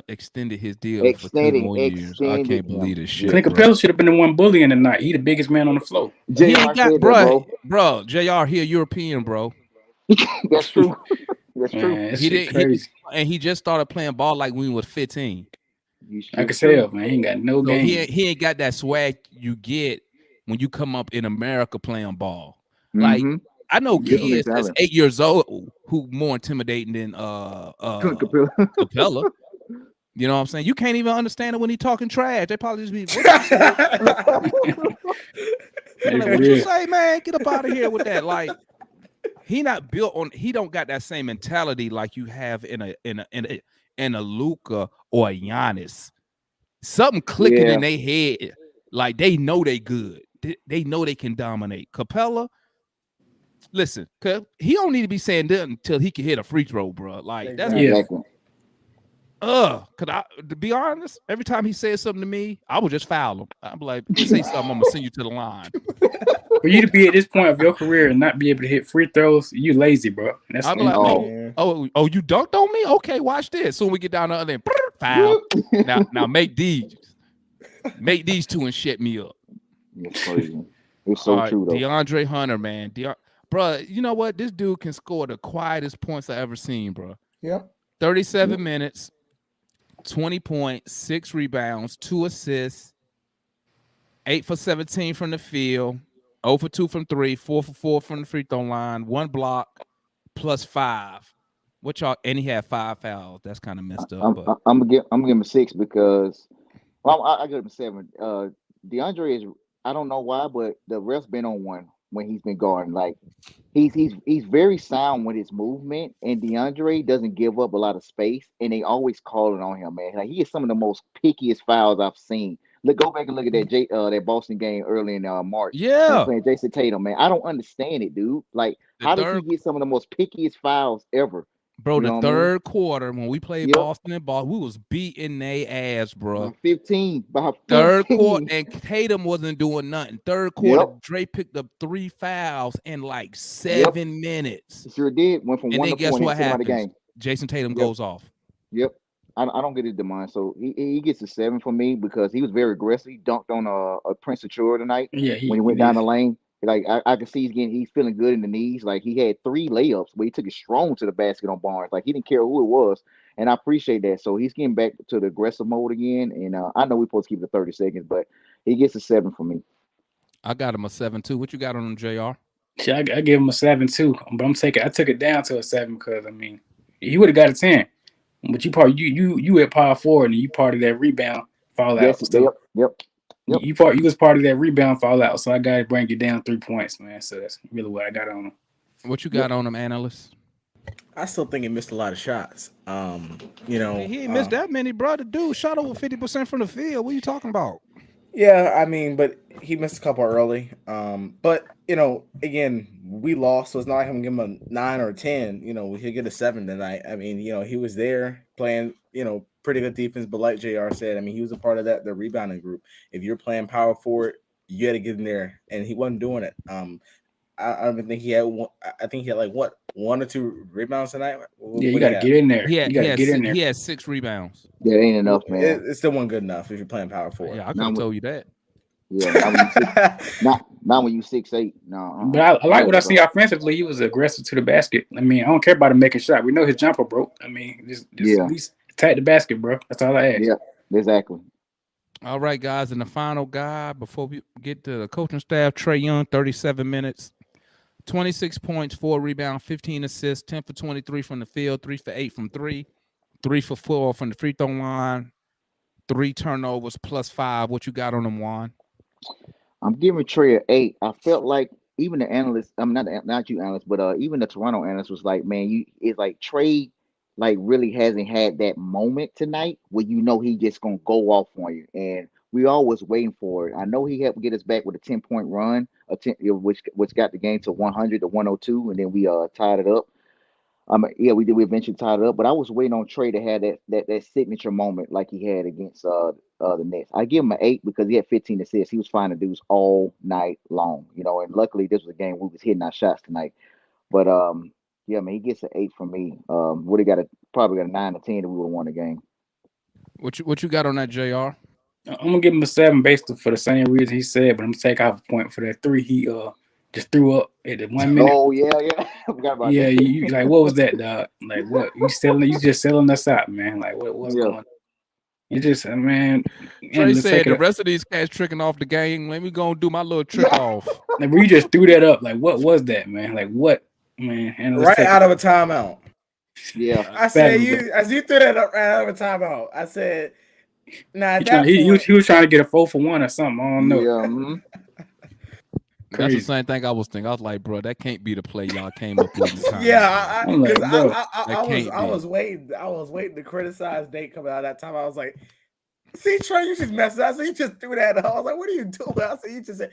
extended his deal for 3 more years. I Extended can't believe him. this Yeah. shit, Clint bro. Capella should have been the one bullying tonight. He the biggest man on the floor. He Jr. ain't got, said that, bro. Jr. He a European, bro. That's true. That's true. Man, that He shit didn't. He crazy. and he just started playing ball like when he was 15. I That's can true. tell, man. He ain't got no So game. he ain't got that swag you get when you come up in America playing ball. Like Mm-hmm. I know Definitely kids that's talent. 8 years old who more intimidating than Clint Capella. Capella. You know what I'm saying? You can't even understand it when he talking trash. They probably just be, what you say? Hey, Like, for what you real. say, man? Get up out of here with that. Like he not built on. He don't got that same mentality like you have in a Luka or a Giannis. Something clicking Yeah. in their head. Like they know they good. They know they can dominate. Capella, listen, he don't need to be saying that until he can hit a free throw, bro. Like that's Yeah. Exactly. cause I, to be honest, every time he says something to me, I would just foul him. I'm like, say something, I'm gonna send you to the line. For you to be at this point of your career and not be able to hit free throws, you lazy, bro. That's I'll be like, Oh. you dunked on me? Okay, watch this. Soon we get down the other end, foul. Now make these two and shut me up. It's crazy. It's All so right, true though. DeAndre Hunter, man. Bro, you know what? This dude can score the quietest points I ever seen, bro. Yep. 37 minutes, 20 points, 6 rebounds, 2 assists, 8 for 17 from the field, 0 for 2 from 3, 4 for 4 from the free throw line, 1 block, plus 5. What y'all? And he had 5 fouls. That's kind of messed up. But I'm gonna give him a 6 because I give him a 7. DeAndre is, I don't know why, but the ref's been on one when he's been guarding. Like he's very sound with his movement, and DeAndre doesn't give up a lot of space, and they always calling on him, man. Like he is some of the most pickiest fouls I've seen. Go back and look at that Boston game early in March. yeah, Playing Jason Tatum, man. I don't understand it, dude. Like, the how does he third, get some of the most pickiest fouls ever? bro, You the know what I mean? third quarter when we played Yep. Boston and Boston, we was beating their ass, bro. By 15. By Third quarter, 15. and Tatum wasn't doing nothing. Third quarter, Yep. Dre picked up 3 fouls in like 7 Yep. minutes. He sure did. Went from And 1 then to 4 guess and what then out of the happens? game. Jason Tatum Yep. goes off. Yep. I don't get his demand. So he gets a 7 for me because he was very aggressive. He dunked on a Prince of Chua tonight Yeah, when he went down the lane. Like I can see he's feeling good in the knees. Like he had 3 layups, but he took it strong to the basket on Barnes. Like he didn't care who it was, and I appreciate that. So he's getting back to the aggressive mode again. And I know we're supposed to keep it 30 seconds, but he gets a 7 for me. I got him a 7 too. What you got on him, JR? See, I give him a 7 too, but I took it down to a 7 because I mean he would have got a 10, but you at power forward and you part of that rebound fallout. Yes. So Yep. you was part of that rebound fallout. So I got to bring you down 3 points, man. So that's really what I got on him. What you got on him, analyst? I still think he missed a lot of shots. You know, He ain't missed that many, bro. The dude shot over 50% from the field. What are you talking about? Yeah, I mean, but he missed a couple early. But you know, again, we lost, so it's not like I'm gonna give him a 9 or a 10. You know, he'll get a 7 tonight. I mean, you know, he was there playing, you know, pretty good defense. But like JR said, I mean, he was a part of the rebounding group. If you're playing power forward, you had to get in there, and he wasn't doing it. I don't even think he had one. I think he had like what 1 or 2 rebounds tonight. Yeah, you got to get in there. He You got to get in there. He had 6 rebounds. That ain't enough, man. It still wasn't good enough if you're playing power forward. Yeah, I could have told you that. Yeah, not when you 6'8". No. But I like what I see offensively. He was aggressive to the basket. I mean, I don't care about him making shot. We know his jumper broke. I mean, just at least attack the basket, bro. That's all I ask. Yeah, exactly. All right, guys, and the final guy before we get to the coaching staff, Trey Young, 37 minutes, 26 points, 4 rebounds, 15 assists, 10 for 23 from the field, 3 for 8 from 3, 3 for 4 from the free throw line, 3 turnovers plus 5. What you got on them, Juan? I'm giving Trey an 8. I felt like even the analysts, I'm not you analysts, but even the Toronto analyst was like, man, it's like Trey like really hasn't had that moment tonight where you know he just gonna go off on you. And we all was waiting for it. I know he helped get us back with a 10-point run, which got the game to 100 to 102, and then we tied it up. Yeah, we did. We eventually tied it up, but I was waiting on Trey to have that signature moment like he had against the Nets. I give him an 8 because he had 15 assists. He was finding dudes all night long, and luckily this was a game we was hitting our shots tonight. But yeah, man, he gets an 8 from me. Would have probably got a 9 or 10 if we would have won the game. What you got on that, JR? I'm gonna give him a 7 based for the same reason he said, but I'm gonna take off a point for that 3 he just threw up at the 1 minute. Oh yeah, I forgot about Yeah, that. you like what was that, dog? Like what you just selling us out, man? Like what's Yeah. going on? You just man, Trey and to said take the it, rest of these cats tricking off the game. Let me go and do my little trick off. like where you just threw that up. Like what was that, man? Like what, man? And let's Right take out it. of a timeout. Yeah. I said Fabulous. as you threw that up right out of a timeout. I said, nah, at He, trying, that he, point, he was trying to get a 4-for-1 or something. I don't know. Yeah. That's the Crazy. same thing I was thinking. I was like, bro, that can't be the play y'all came up with. In the time. yeah, I'm like, because bro, I was waiting to criticize Nate coming out of that time. I was like, see, Trey, you just messed up. So you just threw that up. I was like, what are you doing? I said, you just said,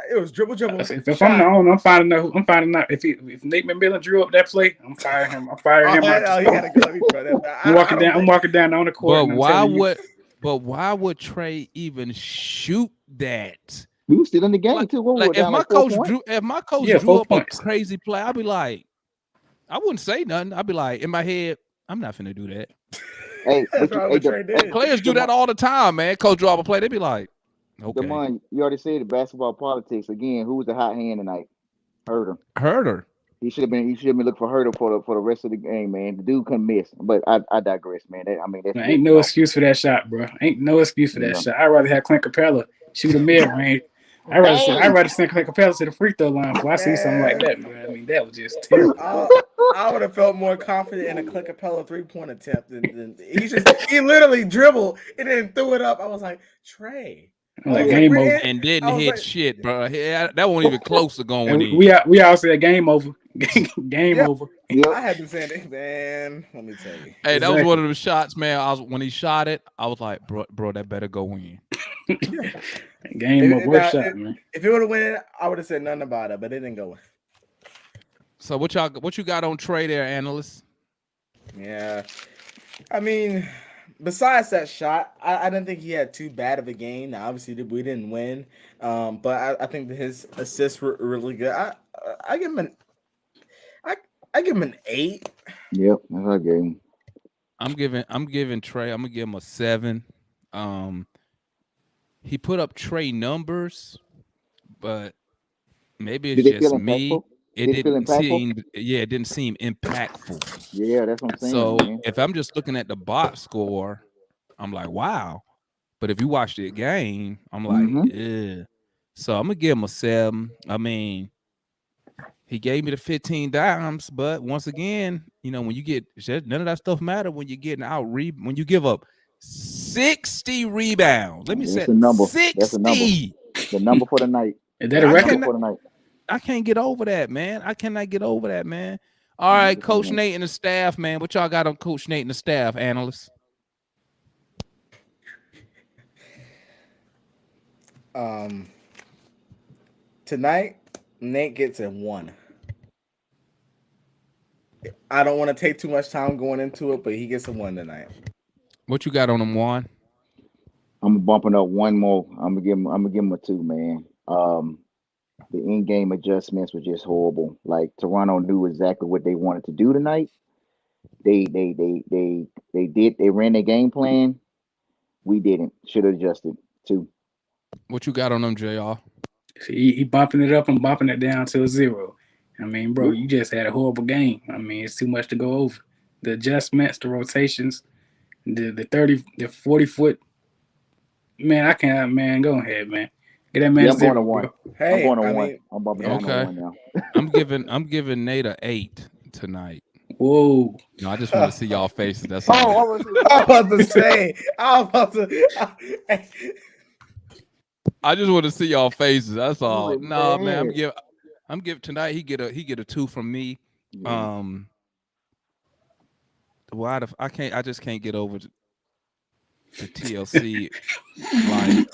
it was dribble. if I'm the owner, I'm finding out if Nate McMillan drew up that play, I'm firing him. I'm firing him out. He gotta go. I'm walking down on the court. But and I'm why telling you, would? But why would Trey even shoot that? We were still in the game too. What we were Like down like 4 points? if my coach Yeah, drew 4 up points. a crazy play, I'd be like, I wouldn't say nothing. I'd be like, in my head, I'm not finna do that. Hey, That's probably what Trey did. Players do that all the time, man. Coach draw up a play, they be like, okay. Damon, you already said the basketball politics again. Who was the hot hand tonight? Herder. Herder. He should have been looking for Herder for the rest of the game, man. The dude couldn't miss. But I digress, man. That's ain't no excuse for that shot, bro. Ain't no excuse for that shot. I'd rather have Clint Capella shoot a mid range. I'd rather send Clint Capella to the free throw line before I see something like that, man. I mean, that was just terrible. I would have felt more confident in a Clint Capella 3-point attempt than he literally dribbled and then threw it up. I was like, Trey. Like game over. And didn't hit shit, bro. That wasn't even close to going in. We all said game over. Game over. Yep. I had been saying it, man. Let me tell you. Hey, that was one of the shots, man. When he shot it, I was like, bro, that better go in. Game over. Worst shot, man. If it would have went, I would have said nothing about it, but it didn't go in. So what you got on Trey there, analyst? Yeah, I mean, besides that shot, I didn't think he had too bad of a game. Now, obviously, we didn't win, but I think that his assists were really good. I give him an 8. Yep, that's our game. I'm giving Trey. I'm gonna give him a 7. He put up Trey numbers, but maybe it's just me. It didn't seem impactful. Yeah, that's what I'm saying. So man. if I'm just looking at the box score, I'm like, wow. But if you watch the game, I'm like, yeah. So I'm gonna give him a 7. I mean, he gave me the 15 dimes, but once again, when you get none of that stuff matter when you're getting out when you give up 60 rebounds. Let me say the number. 60. That's the number. The number for the night. Is that a record for the night? I can't get over that, man. I cannot get over that, man. All right, Coach Nate and the staff, man. What y'all got on Coach Nate and the staff, analysts? Tonight, Nate gets a 1. I don't want to take too much time going into it, but he gets a 1 tonight. What you got on him, Juan? I'm bumping up one more. I'm gonna give him a 2, man. The in-game adjustments were just horrible. Like Toronto knew exactly what they wanted to do tonight. They ran their game plan. We didn't. Should have adjusted 2. What you got on them, JR? He bumping it up and bumping it down to a 0. I mean, bro, you just had a horrible game. I mean, it's too much to go over. The adjustments, the rotations, the 40 foot. Man, I can't. Man, go ahead, man. Get that man. I'm going to 1. Hey, I'm going to 1. I'm bumping down to 1 now. I'm giving Nate a 8 tonight. Whoa! No, I just want to see y'all faces. That's all. I was about to say. I just want to see y'all faces. That's all. Oh, No, man. man. I'm giving tonight. He get a 2 from me. Yeah. I just can't get over the TLC. Like,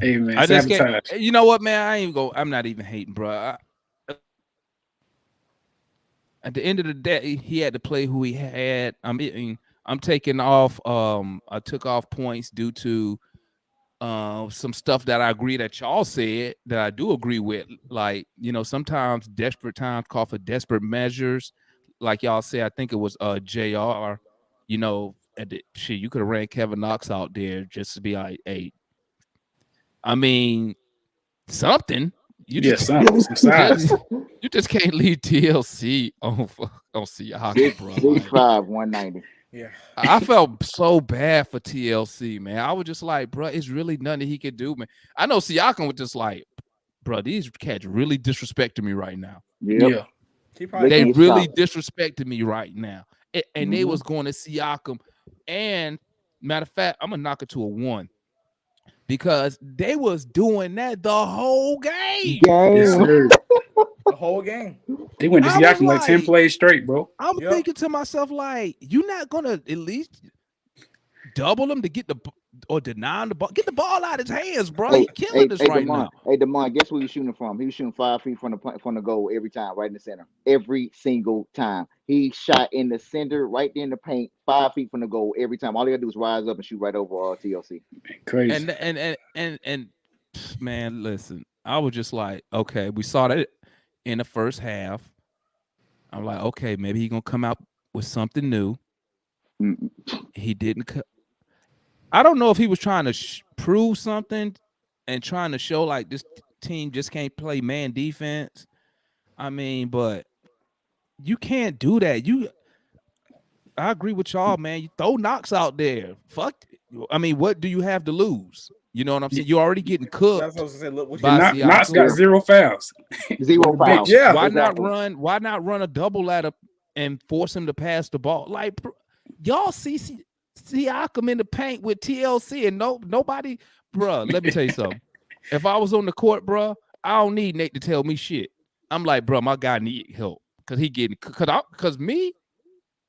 hey man, I just can't. You know what, man? I'm not even hating, bro. At the end of the day, he had to play who he had. I mean, I'm taking off. I took off points due to some stuff that I agree that y'all said that I do agree with. Like, sometimes desperate times call for desperate measures. Like y'all said, I think it was JR, at the shit, you could have ran Kevin Knox out there just to be like, hey, I mean, something. You Yeah, just some size. you just can't leave TLC on Siakam, Six bro. six Like, five 190. Yeah. I felt so bad for TLC, man. I was just like, bro, it's really nothing he could do, man. I know Siakam was just like, bro, these cats really disrespecting me right now. Yep. Yeah. He They probably They can't really stop. disrespected me right now. And they Hmm. was going to Siakam. And matter of fact, I'm gonna knock it to a 1 because they was doing that the whole game. Yes, Game. sir. the whole game. They went to I was Siakam like 10 like, plays straight, bro. I'm Yep. thinking to myself, like, you're not gonna at least double him to get or deny him the ball. Get the ball out of his hands, bro. Hey, He killing hey, us hey, right Demond. now. Hey, Demond. Guess where he was shooting from? He was shooting 5 feet from the goal every time, right in the center. Every single time he shot in the center, right there in the paint, 5 feet from the goal every time. All he got to do is rise up and shoot right over TLC. Man, crazy. And man, listen, I was just like, okay, we saw that in the first half. I'm like, okay, maybe he gonna come out with something new. Mm. He didn't. I don't know if he was trying to prove something and trying to show like this team just can't play man defense. I mean, but you can't do that. I agree with y'all, man. You throw Knox out there. Fuck. I mean, what do you have to lose? You know what I'm saying? You're already getting That's cooked what I was gonna say. Look, what you by got? Knox Siakam. got Yeah, 0 fouls zero on the fouls. bench. Yeah. Why not Exactly. run? Why not run a double at him and force him to pass the ball? Like, y'all see Siakam in the paint with TLC and nobody, bro. Let me tell you something. If I was on the court, bro, I don't need Nate to tell me shit. I'm like, bro, my guy need help because he getting because me,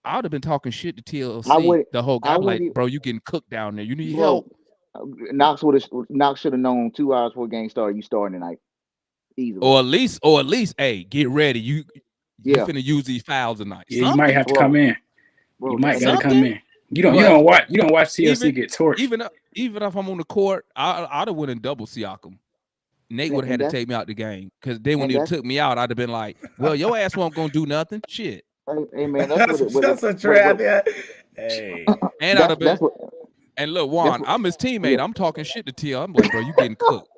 I would have been talking shit to I TLC would. the whole I game. would, Like, bro, you getting cooked down there. You need help. bro. Knox should have known 2 hours before game started. You starting tonight easily. Or at least, hey, get ready. You Yeah, finna use these fouls tonight. Yeah, you might Something. have to come bro, in. You bro. might And got to that, come Something. in. But You don't watch TLC even get torched. even even if I'm on the court, I'd have went and double Siakam. Nate would have had and to that's take me out the game because then when and he that's took me out, I'd have been like, "Well, your ass won't gonna do nothing, shit." hey, man. That's That's a trap. Yeah. Hey. And I'd have been. that's what And look, that's Juan, what. I'm his teammate. Yeah, I'm talking shit to TL. I'm like, bro, you getting cooked.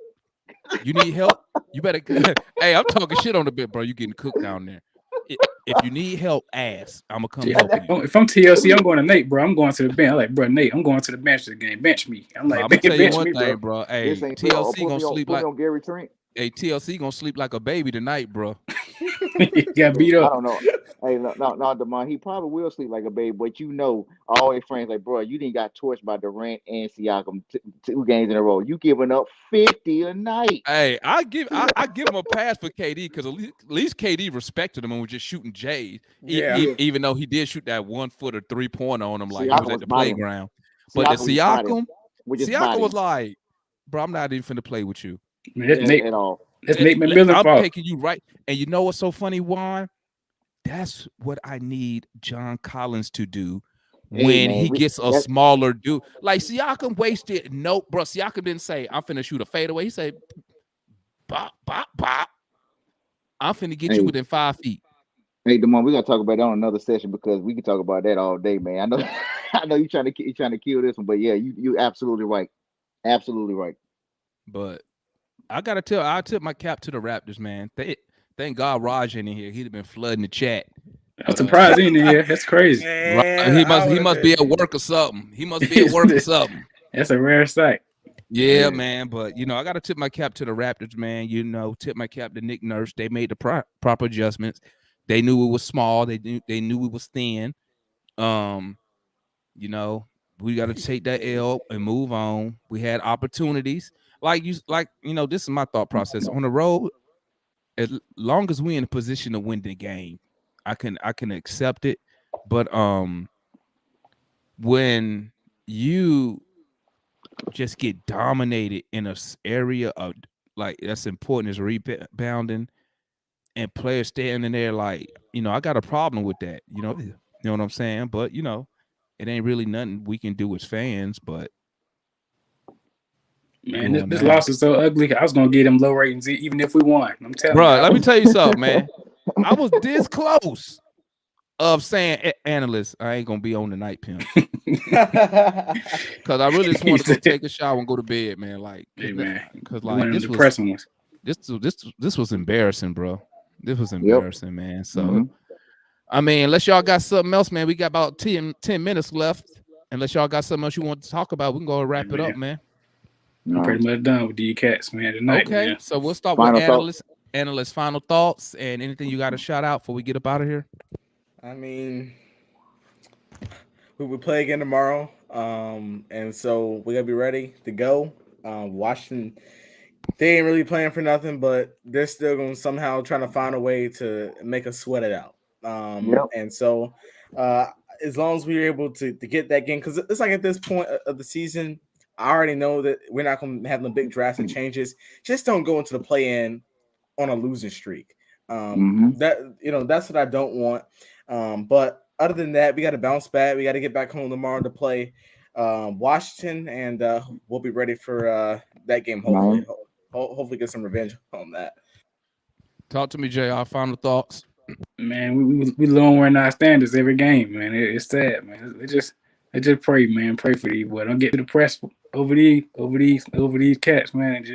You need help. You better. Hey, I'm talking shit on the bit, bro. You getting cooked down there. If you need help, ask. I'm gonna come See, help you. if I'm TLC, I'm going to Nate, bro. I'm going to the bench. I'm like, bro, Nate, I'm going to the bench of the game. Bench me. I'm I'm like, gonna tell you bench one me, thing, bro. bro. this Hey, ain't fair. Or TLC gonna sleep put me like. on Gary Trent. Hey, TLC gonna sleep like a baby tonight, bro. Got beat I up. don't know. Hey, no, Demond. He probably will sleep like a baby, but all his friends like, bro, you didn't got torched by Durant and Siakam 2 games in a row. You giving up 50 a night. Hey, I give him a pass for KD because at least KD respected him and was just shooting J's, Yeah. Yeah, even though he did shoot that 1-footer 3-pointer on him like he was Siakam at was the bodying. playground. But the Siakam was just bodying. Siakam, We just Siakam was bodying like, bro, I'm not even finna play with you. Man, that's Nate. at all. That's Nate McMillan I'm fault. taking you right. And you know what's so funny, Juan? That's what I need John Collins to do Hey when man, he gets a that smaller dude. Like Siakam wasted. Nope, bro. Siakam didn't say, I'm finna shoot a fadeaway. He said, bop, bop, bop. I'm finna get you hey within 5 feet. hey Demond, we gotta talk about that on another session because we can talk about that all day, man. I know I know you trying to kill this one, but yeah, you absolutely right. Absolutely right. But I tip my cap to the Raptors, man. Thank God Raj ain't in here. He'd have been flooding the chat. I'm But surprised he in here. That's crazy. Man, he I must would he have must be been. at work or something. He must be at work or something. That's a rare sight. Yeah, Yeah. man. But I gotta tip my cap to the Raptors, man. Tip my cap to Nick Nurse. They made the proper adjustments. They knew it was small. They knew it was thin. Um, you know, we got to take that L and move on. We had opportunities. This is my thought process. On the road, as long as we in a position to win the game, I can accept it. But when you just get dominated in a area of like that's important as rebounding, and players standing there like, I got a problem with that. You know what I'm saying? But it ain't really nothing we can do as fans, but Man, doing this that. loss is so ugly. I was gonna get them low ratings even if we won. I'm telling you. Bro, let me tell you something, man. I was this close of saying, analysts, I ain't gonna be on the night, pimp. Because I really just want to go take a shower and go to bed, man. Like, Hey man, because one like of the depressing ones. this was embarrassing, bro. This was Yep. embarrassing, man. So Mhm. I mean, unless y'all got something else, man, we got about 10 minutes left. Unless y'all got something else you want to talk about, we can go and wrap it up, man. I'm All right. pretty much done with these cats, man, tonight, Okay, man. so we'll start with Final thoughts. analyst final thoughts and anything you got to shout out before we get up out of here. I mean, we will play again tomorrow, and so we gotta be ready to go. Washington, they ain't really playing for nothing, but they're still gonna somehow trying to find a way to make us sweat it out. Yep. And so, uh, as long as we're able to get that game, because it's like at this point of the season, I already know that we're not gonna have the big drastic changes. Just don't go into the play-in on a losing streak. Mhm. That's what I don't want. But other than that, we got to bounce back. We got to get back home tomorrow to play Washington, and we'll be ready for that game. Hopefully, Man. hopefully get some revenge on that. Talk to me, JR. Final thoughts. Man, we lowering our standards every game, man. It's sad, man. It just pray, man. Pray for these boys. Don't get depressed over these cats, man.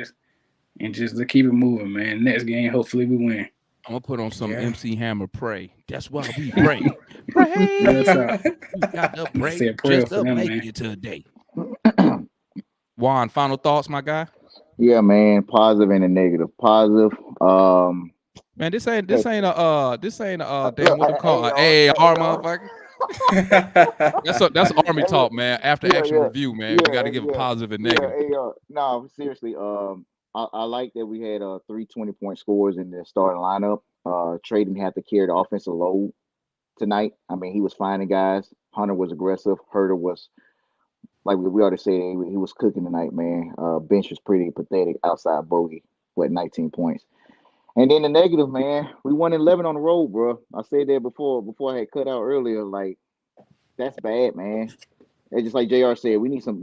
And just to keep it moving, man. Next game, hopefully we win. I'm gonna put on some Yeah. MC Hammer pray. That's why we pray. Pray. Real talk. We got to I pray say a prayer just for to them, make man. it today. Juan, final thoughts, my guy. Yeah, man. Positive and a negative. Positive. Man, this ain't damn Look, what they call a AAR motherfucker. That's Army Hey, look. talk, man. After Yeah, action yeah, review, man. We got to give a yeah, positive and yeah. negative. Hey, no, seriously. I like that we had 3 20-point scores in the starting lineup. Trey didn't have to carry the offensive load tonight. I mean, he was finding guys. Hunter was aggressive. Herder was, like we already said, he was cooking tonight, man. Bench was pretty pathetic. Outside bogey, 19 points. And then the negative, man, we won 11 on the road, bro. I said that before I had cut out earlier. Like, that's bad, man. It's just like JR said, we need some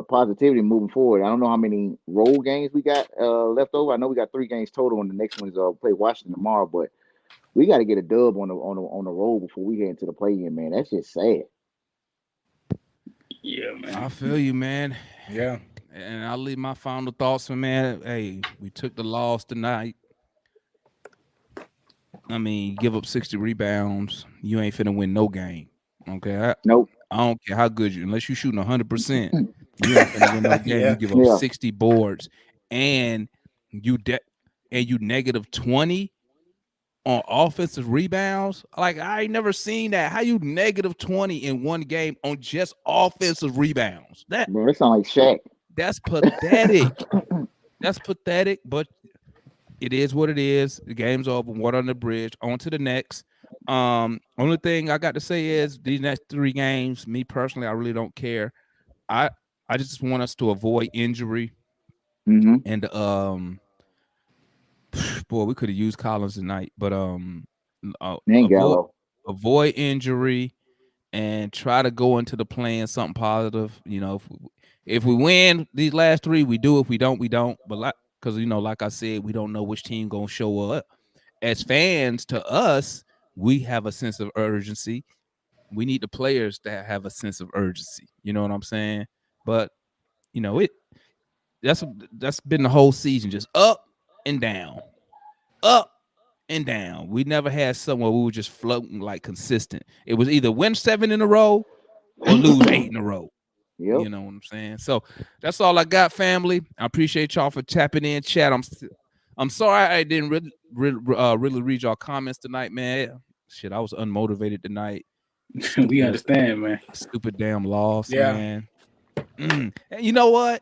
positivity moving forward. I don't know how many road games we got left over. I know we got 3 games total, and the next one is play Washington tomorrow. But we got to get a dub on the road before we get into the play-in, man. That's just sad. Yeah, man. I feel you, man. Yeah. And I'll leave my final thoughts, man. Hey, we took the loss tonight. I mean, give up 60 rebounds. You ain't finna win no game. Okay. Nope. I don't care how good you, unless you shooting 100%, you ain't finna win no game. Yeah. You give up 60 boards and you negative 20 on offensive rebounds. Like, I ain't never seen that. How you negative 20 in one game on just offensive rebounds? Bro, that sound like Shaq. That's pathetic. That's pathetic, but it is what it is. The game's over. Water on the bridge. On to the next. Only thing I got to say is these next 3 games, me personally, I really don't care. I just want us to avoid injury. Mm-hmm. And boy, we could have used Collins tonight, but And Gallo. avoid injury and try to go into the plan something positive. If we win these last 3, we do. If we don't, we don't. But because like I said, we don't know which team gonna show up. As fans, to us, we have a sense of urgency. We need the players that have a sense of urgency. You know what I'm saying? But that's been the whole season, just up and down, up and down. We never had somewhere we were just floating like consistent. It was either win 7 in a row or lose 8 in a row. Yep. You know what I'm saying? So that's all I got, family. I appreciate y'all for tapping in, chat. I'm sorry I didn't really read y'all comments tonight, man. Shit, I was unmotivated tonight. We understand, man. Stupid damn loss, Yeah. man. And you know what?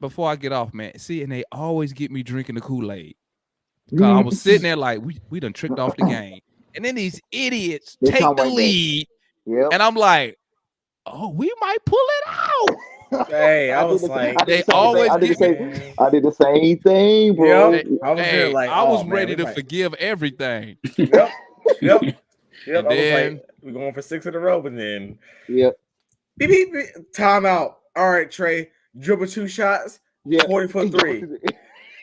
Before I get off, man, see, and they always get me drinking the Kool-Aid. Cause I was sitting there like we done tricked off the game. And then these idiots They take come the right back. lead. Yep. And I'm like, oh, we might pull it out. Hey, I I did was the like, They same. always I did the give me. same. man. I did the same thing, Yep. bro. Hey, I was there hey, like, I oh was man, ready we to might. forgive everything, Yep. Yep. Yep. and I was like, then we're going for 6 in a row, and then Yep. beep, beep, beep, timeout. All right, Trey, dribble 2 shots, Yeah. 40-foot He go three. to the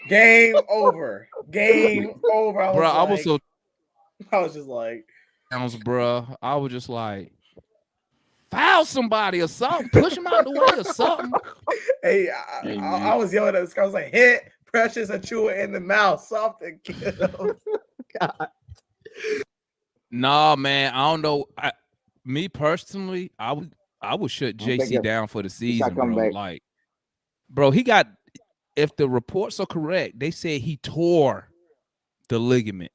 Game over. Game over. bro, I was so I was just like, bro. I was just like, foul somebody or something, push him out the way or something. hey, Hey I man, was yelling at this guy. I was like, hit Precious Achua in the mouth, something. God. Nah, man, I don't know. Me personally, I would shut I don't think JC down for the he's not season, coming bro. back. Like, bro, he got. If the reports are correct, they said he tore the ligament.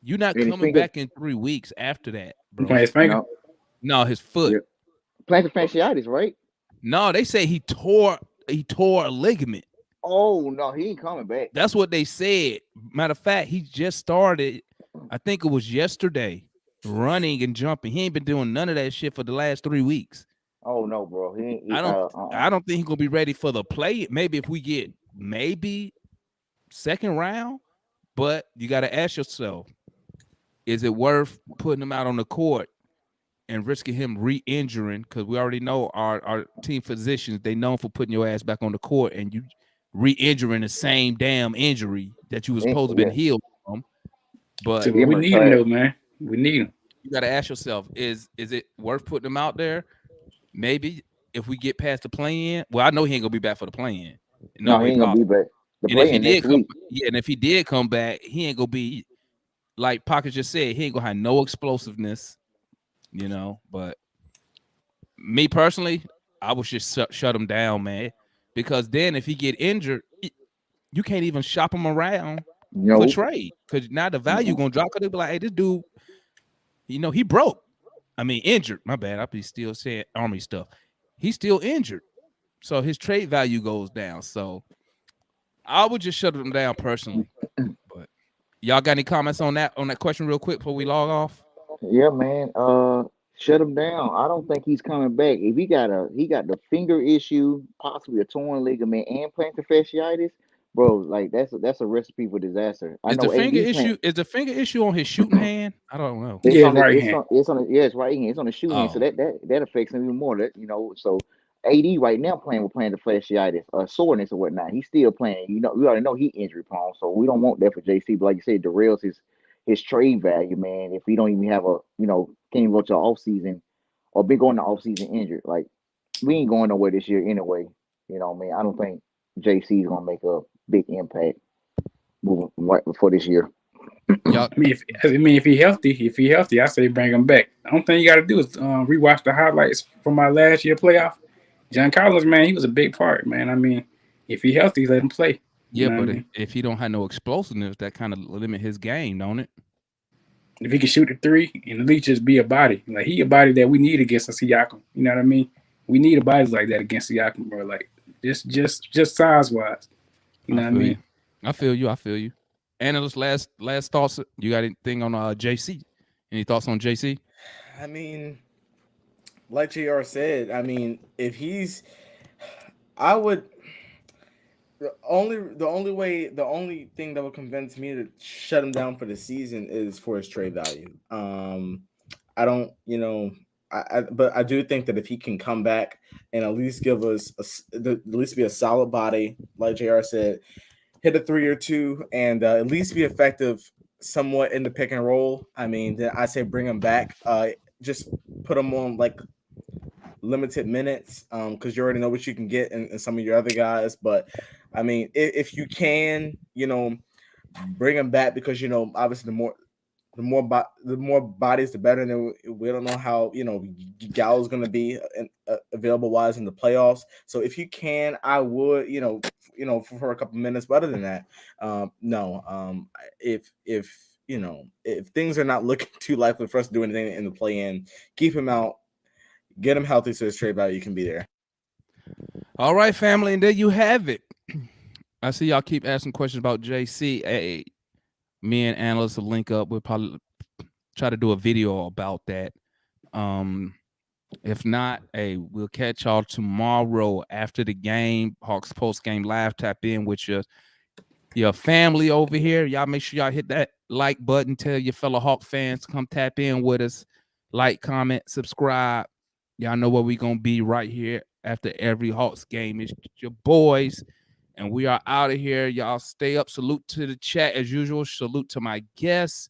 You're not And his coming finger, back in 3 weeks after that, you playing bro. his finger? no. No, his foot. Yeah. Plantar fasciitis, right? No, they say he tore a ligament. Oh no, he ain't coming back. That's what they said. Matter of fact, he just started. I think it was yesterday, running and jumping. He ain't been doing none of that shit for the last 3 weeks. Oh no, bro. He ain't. I don't. I don't think he's gonna be ready for the play. Maybe if we get maybe second round, but you got to ask yourself: is it worth putting him out on the court and risking him re-injuring? Because we already know our team physicians, they known for putting your ass back on the court and you re-injuring the same damn injury that you was supposed to have Yeah, been healed from. So But we Emmer need him trash. though, man. We need him. you got to ask yourself: is it worth putting him out there? Maybe if we get past the play-in. Well, I know he ain't gonna be back for the play-in. No No, he way ain't gonna be possible. back. The And if he playing did next come, week. yeah, and if he did come back, he ain't gonna be like Pocket just said. He ain't gonna have no explosiveness, But me personally, I would just shut him down, man, because then if he get injured, you can't even shop him around for Nope. trade because now the value Mm-mm. gonna drop. Cause they be like, hey, this dude, he broke. I mean, injured. My bad. I be still saying Army stuff. He's still injured, so his trade value goes down. So I would just shut him down personally. But y'all got any comments on that question real quick before we log off? Yeah, man. Shut him down. I don't think he's coming back. If he got the finger issue, possibly a torn ligament and plantar fasciitis, bro. Like that's a recipe for disaster. I Is the know finger AD playing. issue is the finger issue on his shooting hand? I don't know. It's Yeah, on the right hand. yeah, it's right hand. It's on the shoe hand, so Oh, that affects him even more. That so AD right now playing with plantar fasciitis, soreness or whatnot. He's still playing. We already know he injury prone, so we don't want that for JC. But like you said, derails his trade value, man. If we don't even have can't even go to the off season or been going to off season injured, like we ain't going nowhere this year anyway. What I mean, I don't think JC is gonna make a big impact moving right for this year. y'all. If he healthy, I say bring him back. The only thing you got to do is rewatch the highlights from my last year playoff. John Collins, man, he was a big part, man. I mean, if he healthy, let him play. You Yeah, know what I but mean? if he don't have no explosiveness, that kind of limit his game, don't it? If he can shoot the three and at least just be a body, like he a body that we need against a Siakam. You know what I mean? We need a body like that against Siakam, bro. Like just size wise. You I know what I feel you. mean? I feel you. I feel you. Analyst, last thoughts. You got anything on JC? Any thoughts on JC? I mean, like JR said, I mean, if he's, I would. The only thing that would convince me to shut him down for the season is for his trade value. I don't, but I do think that if he can come back and at least give us at least be a solid body, like JR said, hit a 3 or 2, and at least be effective somewhat in the pick and roll. I mean, then I say bring him back. Just put him on like limited minutes, because you already know what you can get in some of your other guys. But I mean, if you can, bring him back, because obviously the more bodies, the better. And we don't know how Gallo's going to be available wise in the playoffs. So if you can, I would for a couple minutes. But other than that, no. If things are not looking too likely for us to do anything in the play-in, keep him out, get him healthy, so his trade value can be there. All right, family, and there you have it. I see y'all keep asking questions about JC. Hey, me and analysts will link up. We'll probably try to do a video about that. If not, hey, we'll catch y'all tomorrow after the game. Hawks post game live. Tap in with your family over here. Y'all make sure y'all hit that like button. Tell your fellow Hawk fans to come tap in with us. Like, comment, subscribe. Y'all know where we gonna be right here after every Hawks game. It's your boys, and we are out of here. Y'all stay up. Salute to the chat as usual. Salute to my guests.